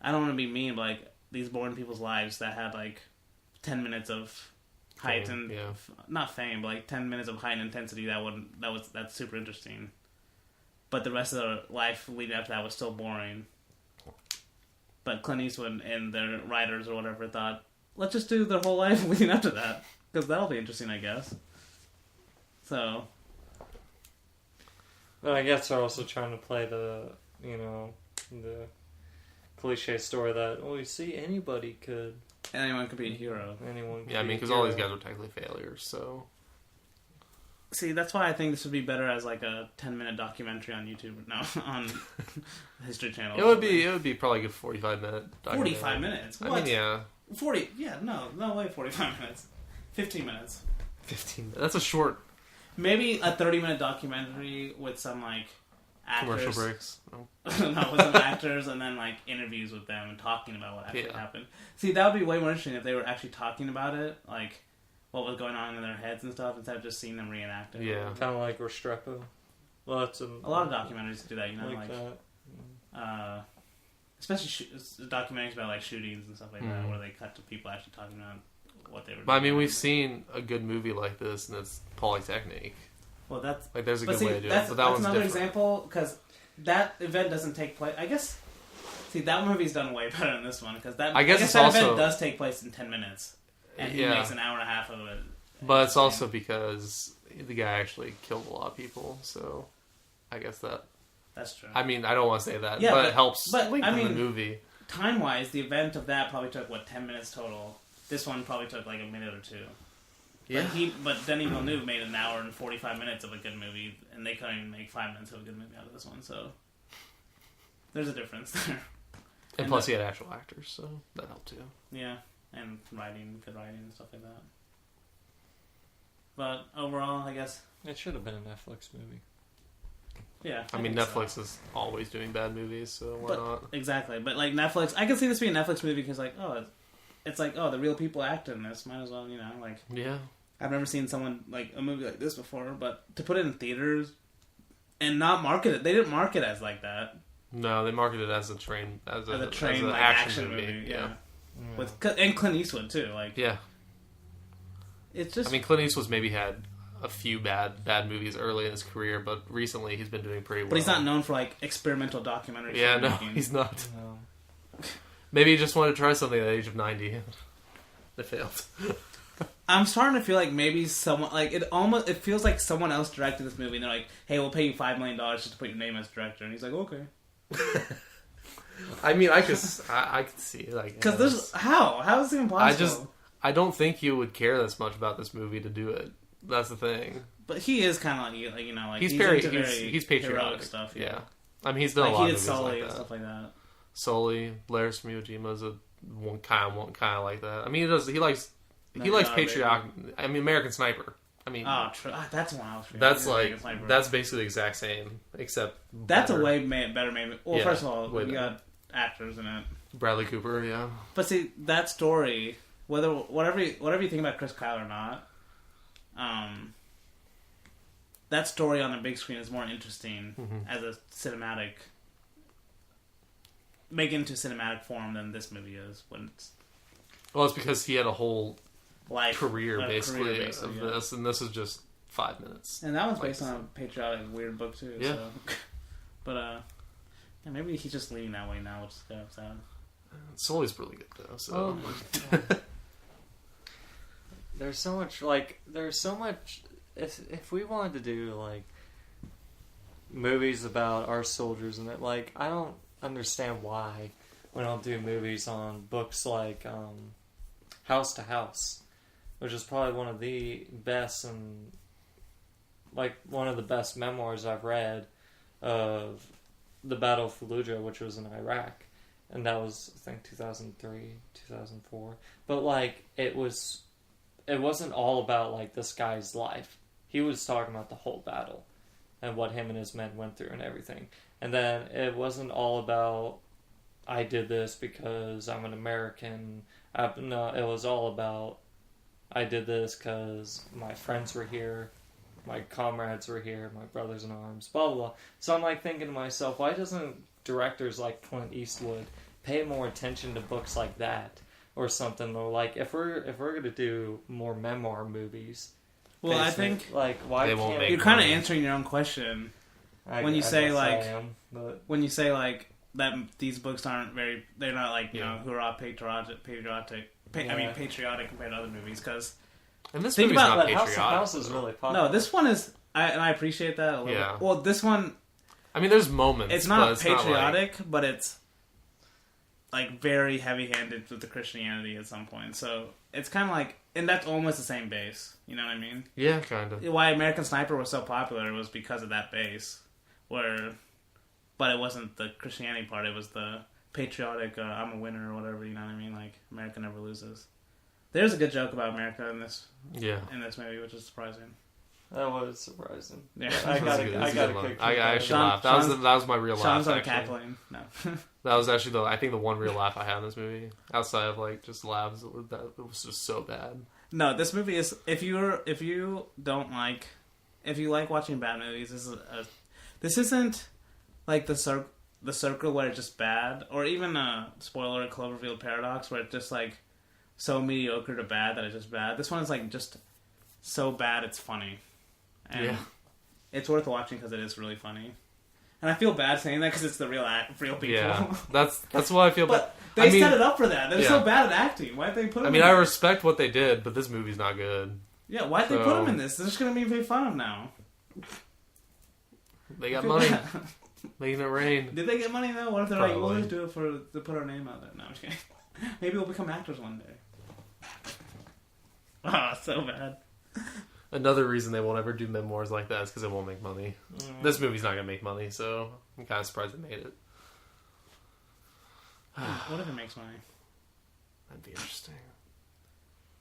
I don't want to be mean, but like these boring people's lives that had like 10 minutes of heightened, not fame, but like 10 minutes of heightened intensity. That's super interesting. But the rest of their life leading up to that was still boring. But Clint Eastwood and their writers or whatever thought, let's just do their whole life leading up to that. Because that'll be interesting, I guess. So. But I guess they're also trying to play the cliche story that, you see, anybody could. Anyone could be a hero. Anyone could I mean, because all these guys were technically failures, so. See, that's why I think this would be better as like a 10-minute documentary on YouTube. No, on History Channel. It would be probably a good 45-minute documentary. 45 minutes? What? I mean, yeah. 40, yeah, no way 45 minutes. 15 minutes. 15 minutes. That's a short. Maybe a 30-minute documentary with some, like, actors. Commercial breaks. No. No, with some actors and then, like, interviews with them and talking about what actually happened. See, that would be way more interesting if they were actually talking about it, like, what was going on in their heads and stuff, instead of just seeing them reenact it. Yeah. Kind of like Restrepo. Well, that's a lot of documentaries do that, you know, like that. especially documentaries about, like, shootings and stuff like that, where they cut to people actually talking about what they were doing. But I mean, we've seen a good movie like this, and it's Polytechnique. Well, that's... Like, there's a good way to do it, but that that's one's another different. example, because that event doesn't take place... I guess... See, that movie's done way better than this one, because I guess that event does take place in 10 minutes, and he makes an hour and a half of it. But it's also because the guy actually killed a lot of people, so I guess that... That's true. I mean, I don't want to say that, yeah, but it helps link I mean, the movie. Time-wise, the event of that probably took, 10 minutes total. This one probably took, a minute or two. Yeah. But Denis Villeneuve made an hour and 45 minutes of a good movie, and they couldn't even make 5 minutes of a good movie out of this one, so... There's a difference there. And plus he had actual actors, so that helped too. Yeah, and good writing and stuff like that. But overall, I guess... It should have been a Netflix movie. Yeah. I mean, Netflix is always doing bad movies, so why not? Exactly. But, Netflix... I can see this being a Netflix movie because, it's the real people act in this. Might as well, Yeah. I've never seen someone, a movie like this before, but to put it in theaters and not market it... They didn't market it as like that. No, they marketed it as an action movie. Yeah. And Clint Eastwood, too. Yeah. It's just... I mean, Clint Eastwood's maybe had a few bad movies early in his career, but recently he's been doing pretty well. But he's not known for, experimental documentaries. Yeah, no, he's not. No. Maybe he just wanted to try something at the age of 90. It failed. I'm starting to feel like maybe someone... it feels like someone else directed this movie, and they're like, hey, we'll pay you $5 million just to put your name as director. And he's like, okay. I mean, I could see it. Because there's... How? How is it even possible? I don't think you would care this much about this movie to do it. That's the thing. But he is kind of he's patriotic heroic stuff. Yeah. I mean, he's done a lot of movies Sully like and that. stuff like that. Sully, Laris from Iwo Jima is one kind of like that. I mean, he likes patriotic. I mean, American Sniper. I mean, that's one I was forgetting. That's basically the exact same, except that's better. a way better made. Well, first of all, we got actors in it. Bradley Cooper, yeah. But see, that story, whatever you think about Chris Kyle or not, that story on the big screen is more interesting as a cinematic, make it into cinematic form than this movie is. Well, it's because he had a whole career basically of yeah. this, and this is just 5 minutes. And that one's based on a patriotic weird book too. Yeah. So. But maybe he's just leaning that way now, which is kind of sad. Sully's really good though. So. There's so much. If we wanted to do movies about our soldiers and it, I don't understand why we don't do movies on books like House to House, which is probably one of the best and one of the best memoirs I've read of the Battle of Fallujah, which was in Iraq, and that was I think 2003, 2004. But it wasn't all about this guy's life. He was talking about the whole battle and what him and his men went through and everything. And then it wasn't all about I did this because I'm an American. No, it was all about I did this because my friends were here, my comrades were here, my brothers in arms, blah, blah, blah. So I'm thinking to myself, why doesn't directors like Clint Eastwood pay more attention to books like that or something? Or if we're going to do more memoir movies, well, I think why can't you're kind of answering your own question when you say when you say that these books aren't they're not hoorah patriotic compared to other movies, because and this movie's not patriotic. House is really popular. No, this one is, and I appreciate that a little bit. Well, this one, I mean, there's moments. It's not patriotic, but it's very heavy-handed with the Christianity at some point. So it's kind of and that's almost the same base. You know what I mean? Yeah, kind of. Why American Sniper was so popular was because of that base, but it wasn't the Christianity part. It was the patriotic. I'm a winner or whatever. You know what I mean? America never loses. There's a good joke about America in this. Yeah. In this movie, which is surprising. That was surprising. Yeah, I got a quick. I actually laughed. That was my real laugh. Sean's cackling. No. That was actually I think the one real laugh I had in this movie, outside of just laughs. It was just so bad. No, this movie is if you like watching bad movies, this isn't the Circle where it's just bad, or even spoiler Cloverfield Paradox where it's just so mediocre to bad that it's just bad. This one is like just so bad it's funny. And it's worth watching because it is really funny. And I feel bad saying that because it's the real people. Yeah, that's why I feel bad. But they set it up for that. They're so bad at acting. Why'd they put them in I respect what they did, but this movie's not good. Yeah, why'd they put them in this? They're just going to be made fun of now. They got money. Making it rain. Did they get money though? What if they're like, we'll just do it to put our name out there? No, I'm just kidding. Maybe we'll become actors one day. Oh, so bad. Another reason they won't ever do memoirs like that is because it won't make money. This movie's not going to make money, so I'm kind of surprised they made it. What if it makes money? That'd be interesting.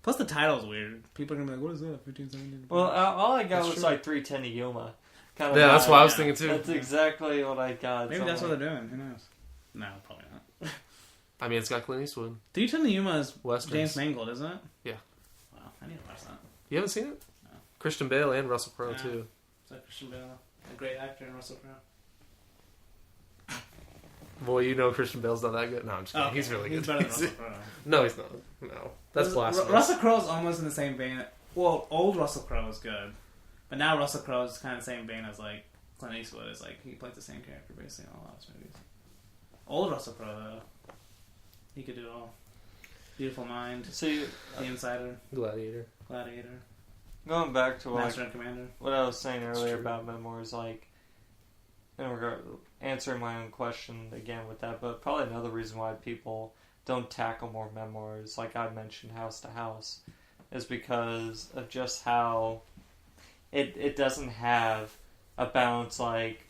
Plus the title's weird. People are going to be like, what is that? 1517? Well, all I got was like 310 to Yuma. Kind of that's what I was thinking too. That's exactly what I got. Maybe that's what they're doing. Who knows? No, probably not. I mean, it's got Clint Eastwood. 310 to Yuma is Westerns. James Mangold, isn't it? Yeah. Wow, I need to watch that. You haven't seen it? No. Christian Bale and Russell Crowe too. Is that Christian Bale? A great actor in Russell Crowe. Boy, you know Christian Bale's not that good. No, I'm just kidding. Okay. He's really good. He's better than Russell Crowe. No, he's not. No. That's blasphemous. Russell Crowe's almost in the same vein. Well, old Russell Crowe is good. But now Russell Crowe is kind of the same vein as like Clint Eastwood. Is like he plays the same character basically in a lot of his movies. Old Russell Crowe though, he could do it all. Beautiful Mind. See, The Insider. Gladiator. Going back to Master and Commander. what I was saying earlier about memoirs, like in regard answering my own question again with that, but probably another reason why people don't tackle more memoirs, like I mentioned, House to House, is because of just how it doesn't have a balance like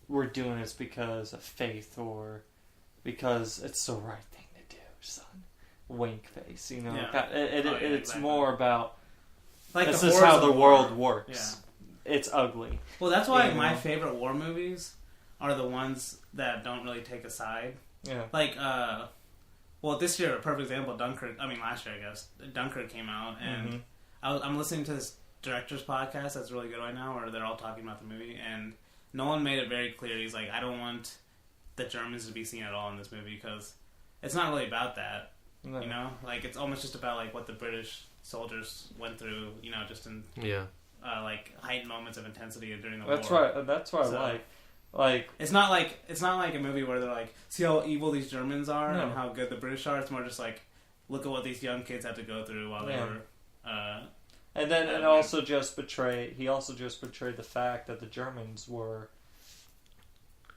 we're doing this because of faith or because it's the right thing to do, son. Wink face, you know. Yeah. It's exactly. More about like this is how the world works. Yeah. It's ugly. Well, that's why my favorite war movies are the ones that don't really take a side. Yeah. Like, well, this year, a perfect example, Dunkirk. I mean, last year, I guess Dunkirk came out, and I'm listening to this director's podcast that's really good right now, where they're all talking about the movie, and Nolan made it very clear. He's like, I don't want the Germans to be seen at all in this movie because it's not really about that. No. You know, like it's almost just about like what the British soldiers went through. You know, just in like heightened moments of intensity during the war. That's right. That's what I like. Like it's not like a movie where they're like, see how evil these Germans are and how good the British are. It's more just like, look at what these young kids had to go through while they were. And then he also just portrayed the fact that the Germans were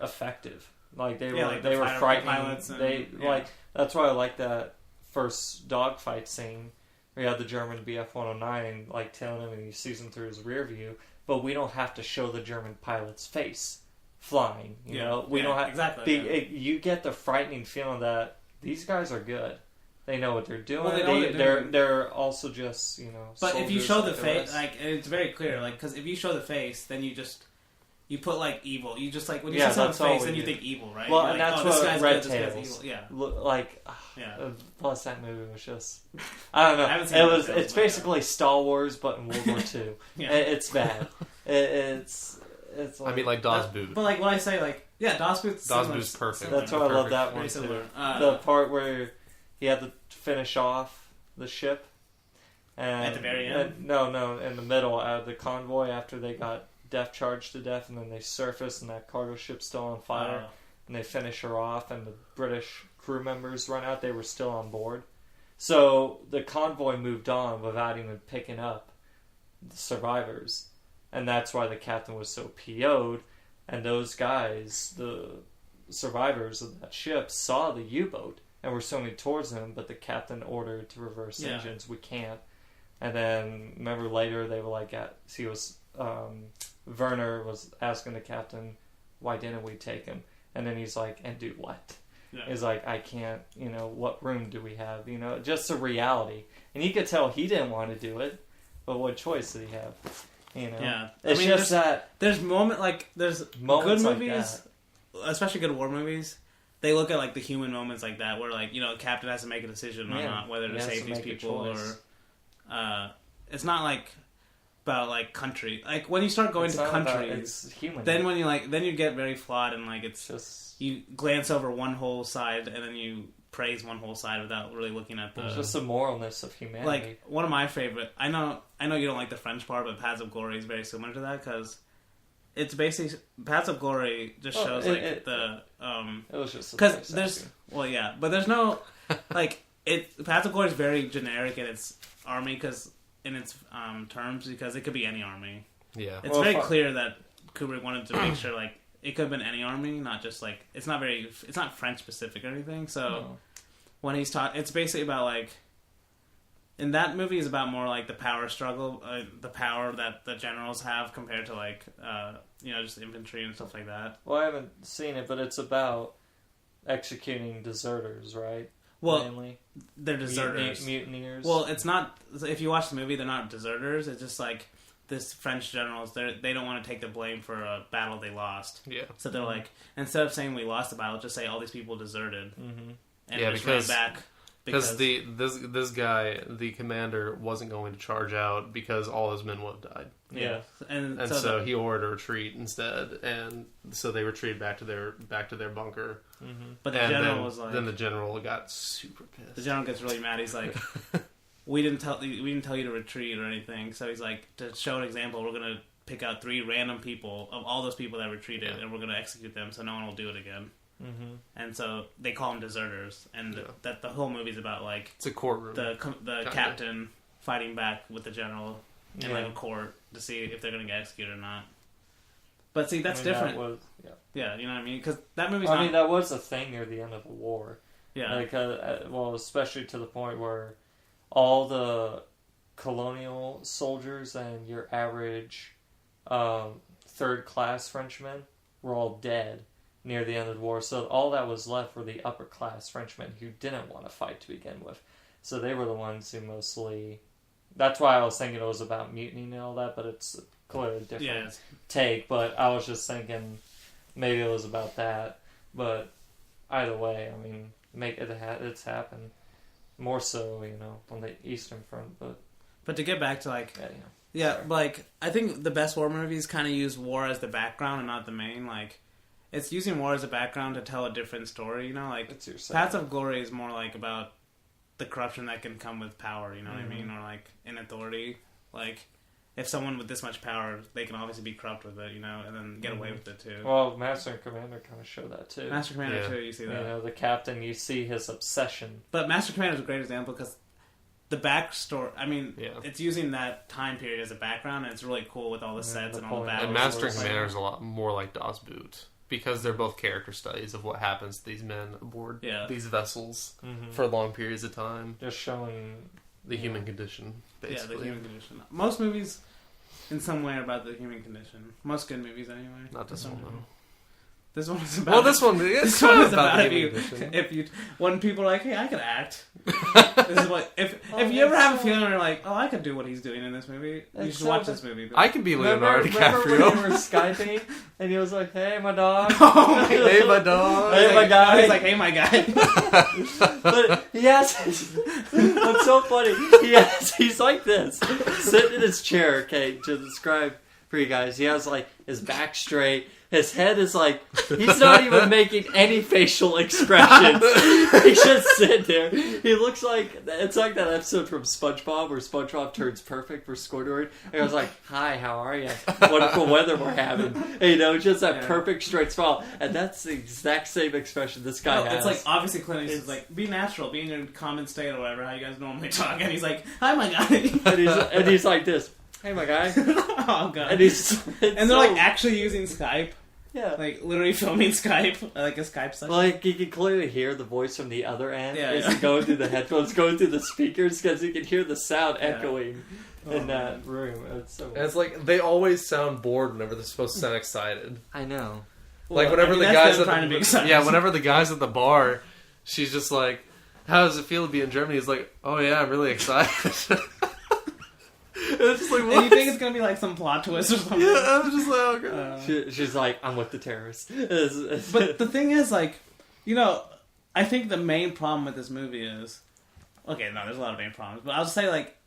effective. Like they were frightening. Like that's why I like that first dogfight scene where you had the German Bf 109 like telling him and he sees him through his rear view, but we don't have to show the German pilot's face flying. You know, we don't have exactly. You get the frightening feeling that these guys are good. They know what they're doing. Well, they're also just But if you show the face, like it's very clear, like because if you show the face, then you put like evil. You just like when you see someone's face, then you think evil, right? Well, you're and like, that's what Red Tails. Plus that movie was just I don't know. It's basically Star Wars, but in World War II. It's bad. It's. Like, I mean, like Das Boot. But like what I say, like Das Boot's perfect. That's why I love that one too. The part where he had to finish off the ship. And at the very end? No, in the middle, the convoy after they got charged to death, and then they surface, and that cargo ship's still on fire, and they finish her off, and the British crew members run out. They were still on board. So the convoy moved on without even picking up the survivors, and that's why the captain was so PO'd, and those guys, the survivors of that ship, saw the U-boat, and were swimming towards him, but the captain ordered to reverse engines. We can't. And then, remember later, they were like, Werner was asking the captain, why didn't we take him? And then he's like, and do what? Yeah. He's like, I can't, what room do we have? Just a reality. And you could tell he didn't want to do it, but what choice did he have? Yeah. It's just that... There's good movies, like especially good war movies, they look at like the human moments like that, where like, the captain has to make a decision on whether to save these people or... it's not like... about like country, like when you start going to countries, then you get very flawed and like it's just you glance over one whole side and then you praise one whole side without really looking at the... It's just the moralness of humanity. Like, one of my favorite... I know you don't like the French part, but Paths of Glory is very similar to that, because it's basically... Paths of Glory just shows, it was just... Because there's... Well, yeah, but there's no... Like, Paths of Glory is very generic in its army, because... in its terms, because it could be any army. Yeah. It's very clear that Kubrick wanted to make sure, like, it could have been any army, not just, like... It's not French specific or anything, so... No. When he's talking... It's basically about, like... In that movie is about more, like, the power struggle, the power that the generals have compared to, like, just infantry and stuff like that. Well, I haven't seen it, but it's about executing deserters, right? Well, mainly. They're deserters. Mutineers. Well, it's not... If you watch the movie, they're not deserters. It's just, like... This French generals, they don't want to take the blame for a battle they lost. Yeah. So they're like, instead of saying we lost the battle, just say all these people deserted. Mm-hmm. And just ran back. Because this guy, the commander, wasn't going to charge out because all his men would have died. Yeah. And so he ordered a retreat instead, and so they retreated back to their bunker. Mm-hmm. But the general was like... Then the general got super pissed. The general gets really mad. He's like... We didn't tell you to retreat or anything. So he's like, to show an example, we're gonna pick out 3 random people of all those people that retreated, and we're gonna execute them, so no one will do it again. Mm-hmm. And so they call them deserters, and that the whole movie's about, like, it's a courtroom. The captain fighting back with the general in like a court to see if they're gonna get executed or not. But see, that's different. Yeah, you know what I mean? Because that movie's. I mean, that was a thing near the end of the war. Yeah. Like, especially to the point where all the colonial soldiers and your average third-class Frenchmen were all dead near the end of the war. So all that was left were the upper-class Frenchmen who didn't want to fight to begin with. So they were the ones who mostly... That's why I was thinking it was about mutiny and all that, but it's clearly a different take. But I was just thinking maybe it was about that. But either way, I mean, it's happened. More so, on the Eastern Front, but to get back to, like... like, I think the best war movies kind of use war as the background and not the main, like... It's using war as a background to tell a different story, like... Paths of Glory is more, like, about the corruption that can come with power, you know what I mean? Or, like, in authority. Like, if someone with this much power, they can obviously be corrupt with it, and then get away with it, too. Well, Master and Commander kind of show that, too. Master Commander, too, you see that. The captain, you see his obsession. But Master Commander is a great example, because the backstory, I mean, it's using that time period as a background, and it's really cool with all the sets and all the battles. And Master and Commander is a lot more like Das Boot, because they're both character studies of what happens to these men aboard these vessels for long periods of time. Just showing... The human condition, basically. Yeah, the human condition. Most movies... in some way about the human condition. Most good movies, anyway. Not this one, though. This one is about... Well, this one is kind of about the human condition. If you... When people are like, hey, I could act. This is what... If you ever have a feeling where you're like, oh, I could do what he's doing in this movie, you should watch this movie. I can be Leonardo DiCaprio. Remember when we were Skyping, and he was like, hey, my dog. Hey, my dog. Hey, my guy. He's like, hey, my guy. But he has... What's so funny, he's like this, sitting in his chair, okay, to describe for you guys, he has, like, his back straight, his head is like, he's not even making any facial expressions. He's just sitting there. He looks like, it's like that episode from SpongeBob where SpongeBob turns perfect for Squidward. And I was like, hi, how are you? Wonderful weather we're having. And, just that perfect straight smile. And that's the exact same expression this guy has. It's like, obviously Clint Eastwood's like, be natural, be in your common state or whatever, how you guys normally talk. And he's like, hi, my guy. and he's like this. Hey, my guy. Oh, God. And they're, like, actually using Skype. Yeah. Like, literally filming Skype. Like, a Skype session. Like, you can clearly hear the voice from the other end. It's going through the headphones, going through the speakers, because you can hear the sound echoing in that room. It's like, they always sound bored whenever they're supposed to sound excited. I know. Like, whenever the guys whenever the guys at the bar, she's just like, how does it feel to be in Germany? He's like, oh yeah, I'm really excited. It's just like, what? And you think it's gonna be like some plot twist or something? Yeah, I'm just like, oh god. She's like, I'm with the terrorists. But the thing is, like, I think the main problem with this movie is, okay, no, there's a lot of main problems, but I'll just say, like,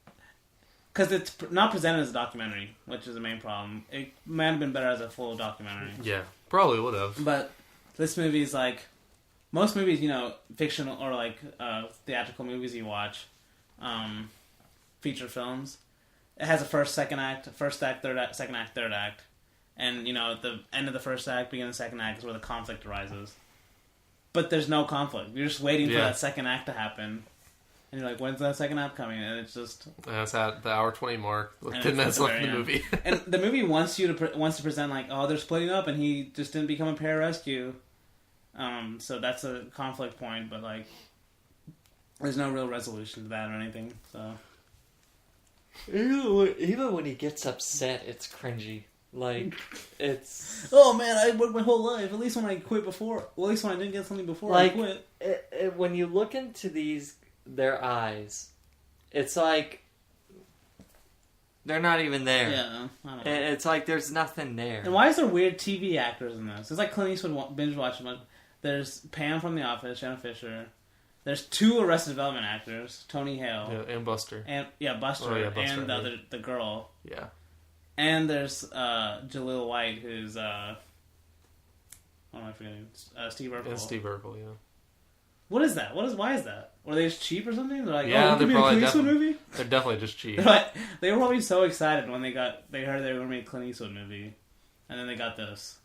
because it's not presented as a documentary, which is the main problem. It might have been better as a full documentary. Yeah, probably would have. But this movie is like, most movies, fictional or like theatrical movies you watch, feature films, it has a first act, third act, second act, third act. And, at the end of the first act, beginning of the second act is where the conflict arises. But there's no conflict. You're just waiting for that second act to happen. And you're like, when's that second act coming? And it's just... That's at the hour 20 mark. 10 minutes left in the movie. And the movie wants to present, like, oh, they're splitting up and he just didn't become a pararescue. So that's a conflict point, but, like, there's no real resolution to that or anything, so... Even when he gets upset, it's cringy. Like, it's... Oh, man, I worked my whole life. At least when I quit before. Well, at least when I didn't get something before, I quit. When you look into their eyes, it's like... They're not even there. Yeah, I don't know. It's like there's nothing there. And why is there weird TV actors in this? It's like Clint Eastwood binge watching. There's Pam from The Office, Jenna Fisher. There's 2 Arrested Development actors, Tony Hale. Yeah, and Buster. Buster. Oh, yeah, Buster. And the girl. Yeah. And there's Jaleel White, who's what am I forgetting? Steve Urkel. And Steve Urkel, yeah. What is that? Why is that? Were they just cheap or something? They're like, yeah, they're probably a Clint Eastwood movie. They're definitely just cheap. They were probably so excited when they heard they were going to make a Clint Eastwood movie, and then they got this.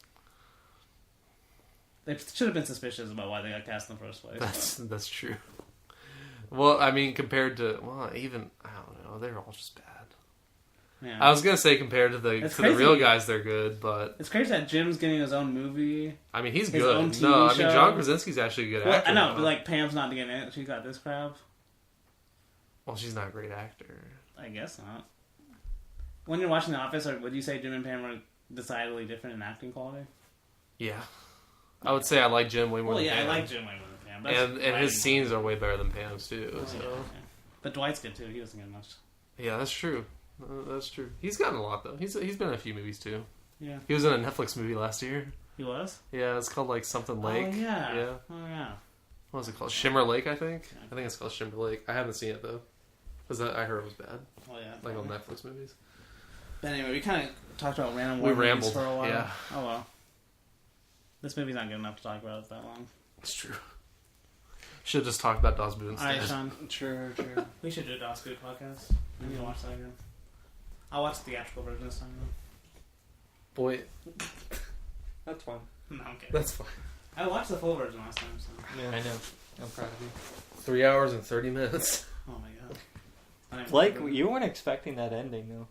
They should have been suspicious about why they got cast in the first place. That's true. Well, I mean, compared to even I don't know, they're all just bad. Yeah. I was gonna say compared to the real guys, they're good, but it's crazy that Jim's getting his own movie. I mean, he's his good. Own TV no, I show. mean John Krasinski's actually a good actor. I know, but like Pam's not getting it. She got this crap. Well, she's not a great actor. I guess not. When you're watching The Office, would you say Jim and Pam are decidedly different in acting quality? Yeah, I would say I like Jim way more. Well, than Pam. I like Jim way more than Pam. And his scenes are way better than Pam's too. So. Yeah. But Dwight's good too. He doesn't get much. Yeah, that's true. That's true. He's gotten a lot though. He's been in a few movies too. Yeah. He was in a Netflix movie last year. He was? Yeah, it's called like something Lake. Oh yeah. Yeah. Oh yeah. What was it called? Shimmer Lake, I think. Yeah. I think it's called Shimmer Lake. I haven't seen it though, because I heard it was bad. Oh yeah. Like on Netflix movies. But anyway, we kind of talked about random We war movies rambled for a while. Yeah. Oh well. This movie's not good enough to talk about it that long. It's true. Should have just talked about Das Boot instead. Alright, Sean. True. We should do a Das Boot podcast. I need to watch that again. I'll watch the theatrical version this time though. Boy, That's fine. No, I'm kidding. that's fine. I watched the full version last time, so. Yeah, I know. I'm proud of you. 3 hours and 30 minutes. Oh my god. I didn't Blake, remember. you weren't expecting that ending though.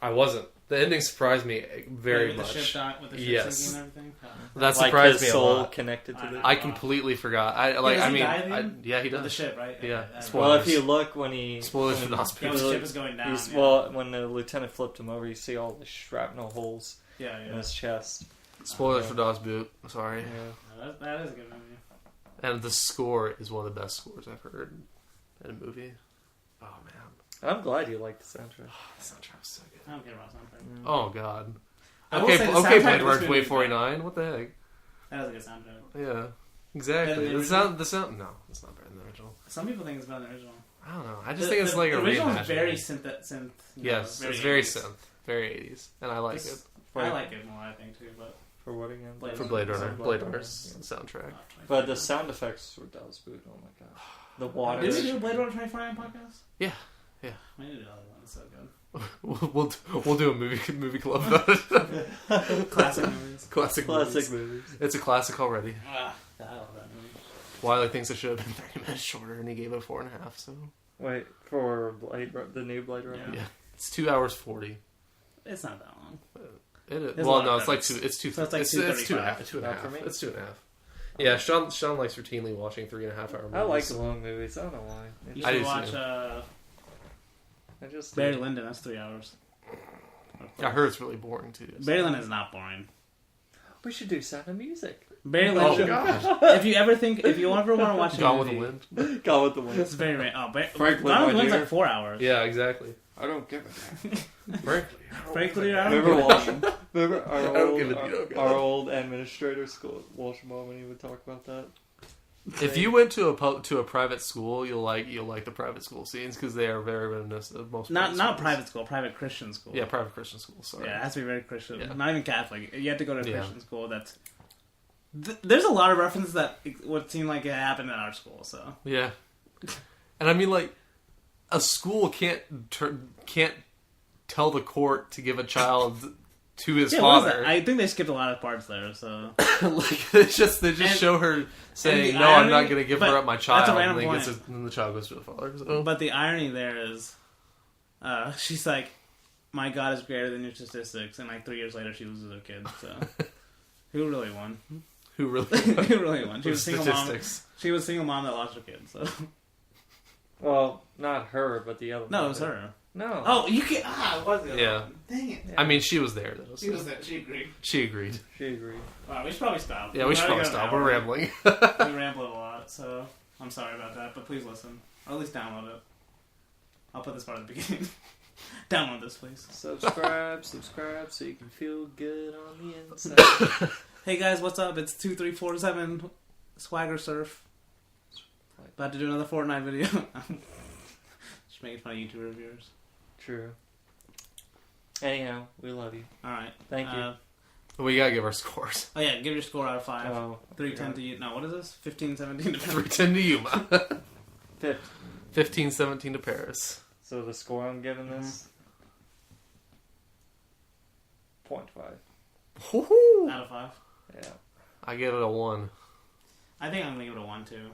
I wasn't. The ending surprised me very with much. The ship with the ship Yes. sinking and everything? Oh. That Like surprised his me a soul lot. connected to the. I completely forgot. Does he die at the end? Yeah, he With does. the ship, right? Yeah. Okay. Spoilers. Well, if you look when he Spoilers for when, Das Boot. Yeah, when the ship is going down. Yeah. Well, when the lieutenant flipped him over, you see all the shrapnel holes yeah. in his chest. Spoilers for Das Boot. Sorry. Yeah. No, that is a good movie. And the score is one of the best scores I've heard in a movie. Oh man, I'm glad you like the soundtrack. the soundtrack was so good. I don't care about soundtrack. Oh god. I will say the Okay, soundtrack Blade of Runner this movie is 2049. What the heck? That is a good soundtrack. Yeah, exactly. Better than The the sound. No, it's not better than the original. Some people think it's better than the original. I don't know. I just think it's like a the original reimagining. is very synth. Yes, it's 80s. very synth, very 80s, and I like it. I like it more, I think, too. But For what again? For Blade Runner, Blade Runner's soundtrack. But the sound effects were Das Boot. Oh my god. The water. Did we do a Blade Runner 2049 podcast? Yeah. We need to do another one. It's so good. We'll do a movie club about it. Classic movies. Classic movies. It's a classic already. I love that movie. Wiley thinks it should have been 30 minutes shorter, and he gave it a 4.5. So Wait, for the new Blade Runner? yeah, it's 2 hours 40. It's not that long. It is. There's a Well, lot no, of it's like credits. two. It's two. So it's like it's two and a 2:35. half. Two and a Not half. for me? It's 2.5. Yeah, Sean likes routinely watching 3.5 hour movies. I like long movies. I don't know why. You I should do watch too. I just Barry Lyndon. That's 3 hours. I heard it's really boring too. So. Barry Lyndon is not boring. We should do Sound of Music. Barry Oh Lyndon. gosh, If you ever want to watch a Gone with the movie, Wind. Gone with the Wind. it's very rare. Oh, Frankly, Gone with the my Wind's dear. like 4 hours. Yeah, exactly. I don't give a damn. Frankly, Frankly, I don't Remember give a Walsh? Remember I our don't old, give a damn. our old administrator school, Walsh Mom, when he would talk about that? If you went to a private school, you'll like the private school scenes because they are very reminiscent of most. Not schools. private school, private Christian school. Yeah, private Christian school. Sorry. Yeah, it has to be very Christian. Yeah. Not even Catholic. You have to go to a Yeah. Christian school that's There's a lot of references that would seem like it happened at our school. So yeah, and I mean, like, a school can't tell the court to give a child to his father. I think they skipped a lot of parts there. So like they just show her saying, "No, I'm not going to give her up my child." That's a random point. And the child goes to the father. So. But the irony there is, she's like, "My God is greater than your statistics," and like 3 years later, she loses her kid. So who really won? Who really won? She was single mom. She was single mom that lost her kid. So well, not her, but the other. No, it was her. No. Oh, you can. It was the other one. Dang it. Yeah. I mean, she was there though. So. She was there. She agreed. She agreed. Wow, we should probably stop. Yeah, we should probably stop. We're rambling. We ramble a lot, so I'm sorry about that. But please listen, or at least download it. I'll put this part at the beginning. Download this, please. Subscribe, so you can feel good on the inside. Hey guys, what's up? It's 2347 Swagger Surf. About to do another Fortnite video. Just making fun of YouTube reviewers. True. Anyhow, we love you. Alright. Thank you. We gotta give our scores. Oh yeah, give your score out of 5. Oh, 310 to you. No, what is this? 15, 17 to 310 to Yuma. 15. 17 to Paris. So the score I'm giving this? 0.5. Woohoo! Out of 5. Yeah. I give it a 1. I think I'm gonna give it a 1 too.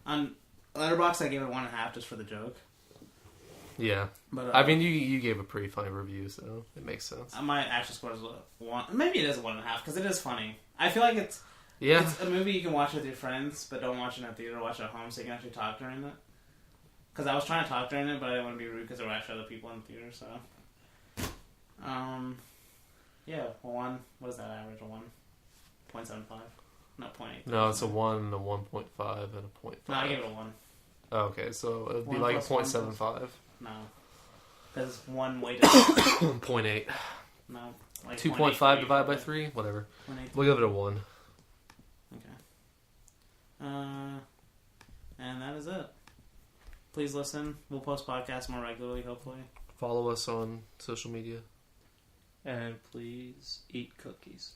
On Letterboxd, I gave it 1.5 just for the joke. Yeah. But I mean, you gave a pretty funny review, so it makes sense. My actual score is a 1. Maybe it is a 1.5 because it is funny. I feel like it's a movie you can watch with your friends, but don't watch it in a theater. Watch it at home so you can actually talk during it. Because I was trying to talk during it, but I didn't want to be rude because there were actually other people in the theater. So, yeah, 1. What is that average? A 1.75? No, 0.8. No, it's a 1, a 1.5, and a 0.5. No, I gave it a 1. Oh, okay, so it would be 1 like a plus 0.75. No, because 1 weighted. 0.8. No, like 2.5 divided by 3, whatever. 0.8. We'll give it a 1. Okay. And that is it. Please listen. We'll post podcasts more regularly, hopefully. Follow us on social media. And please eat cookies.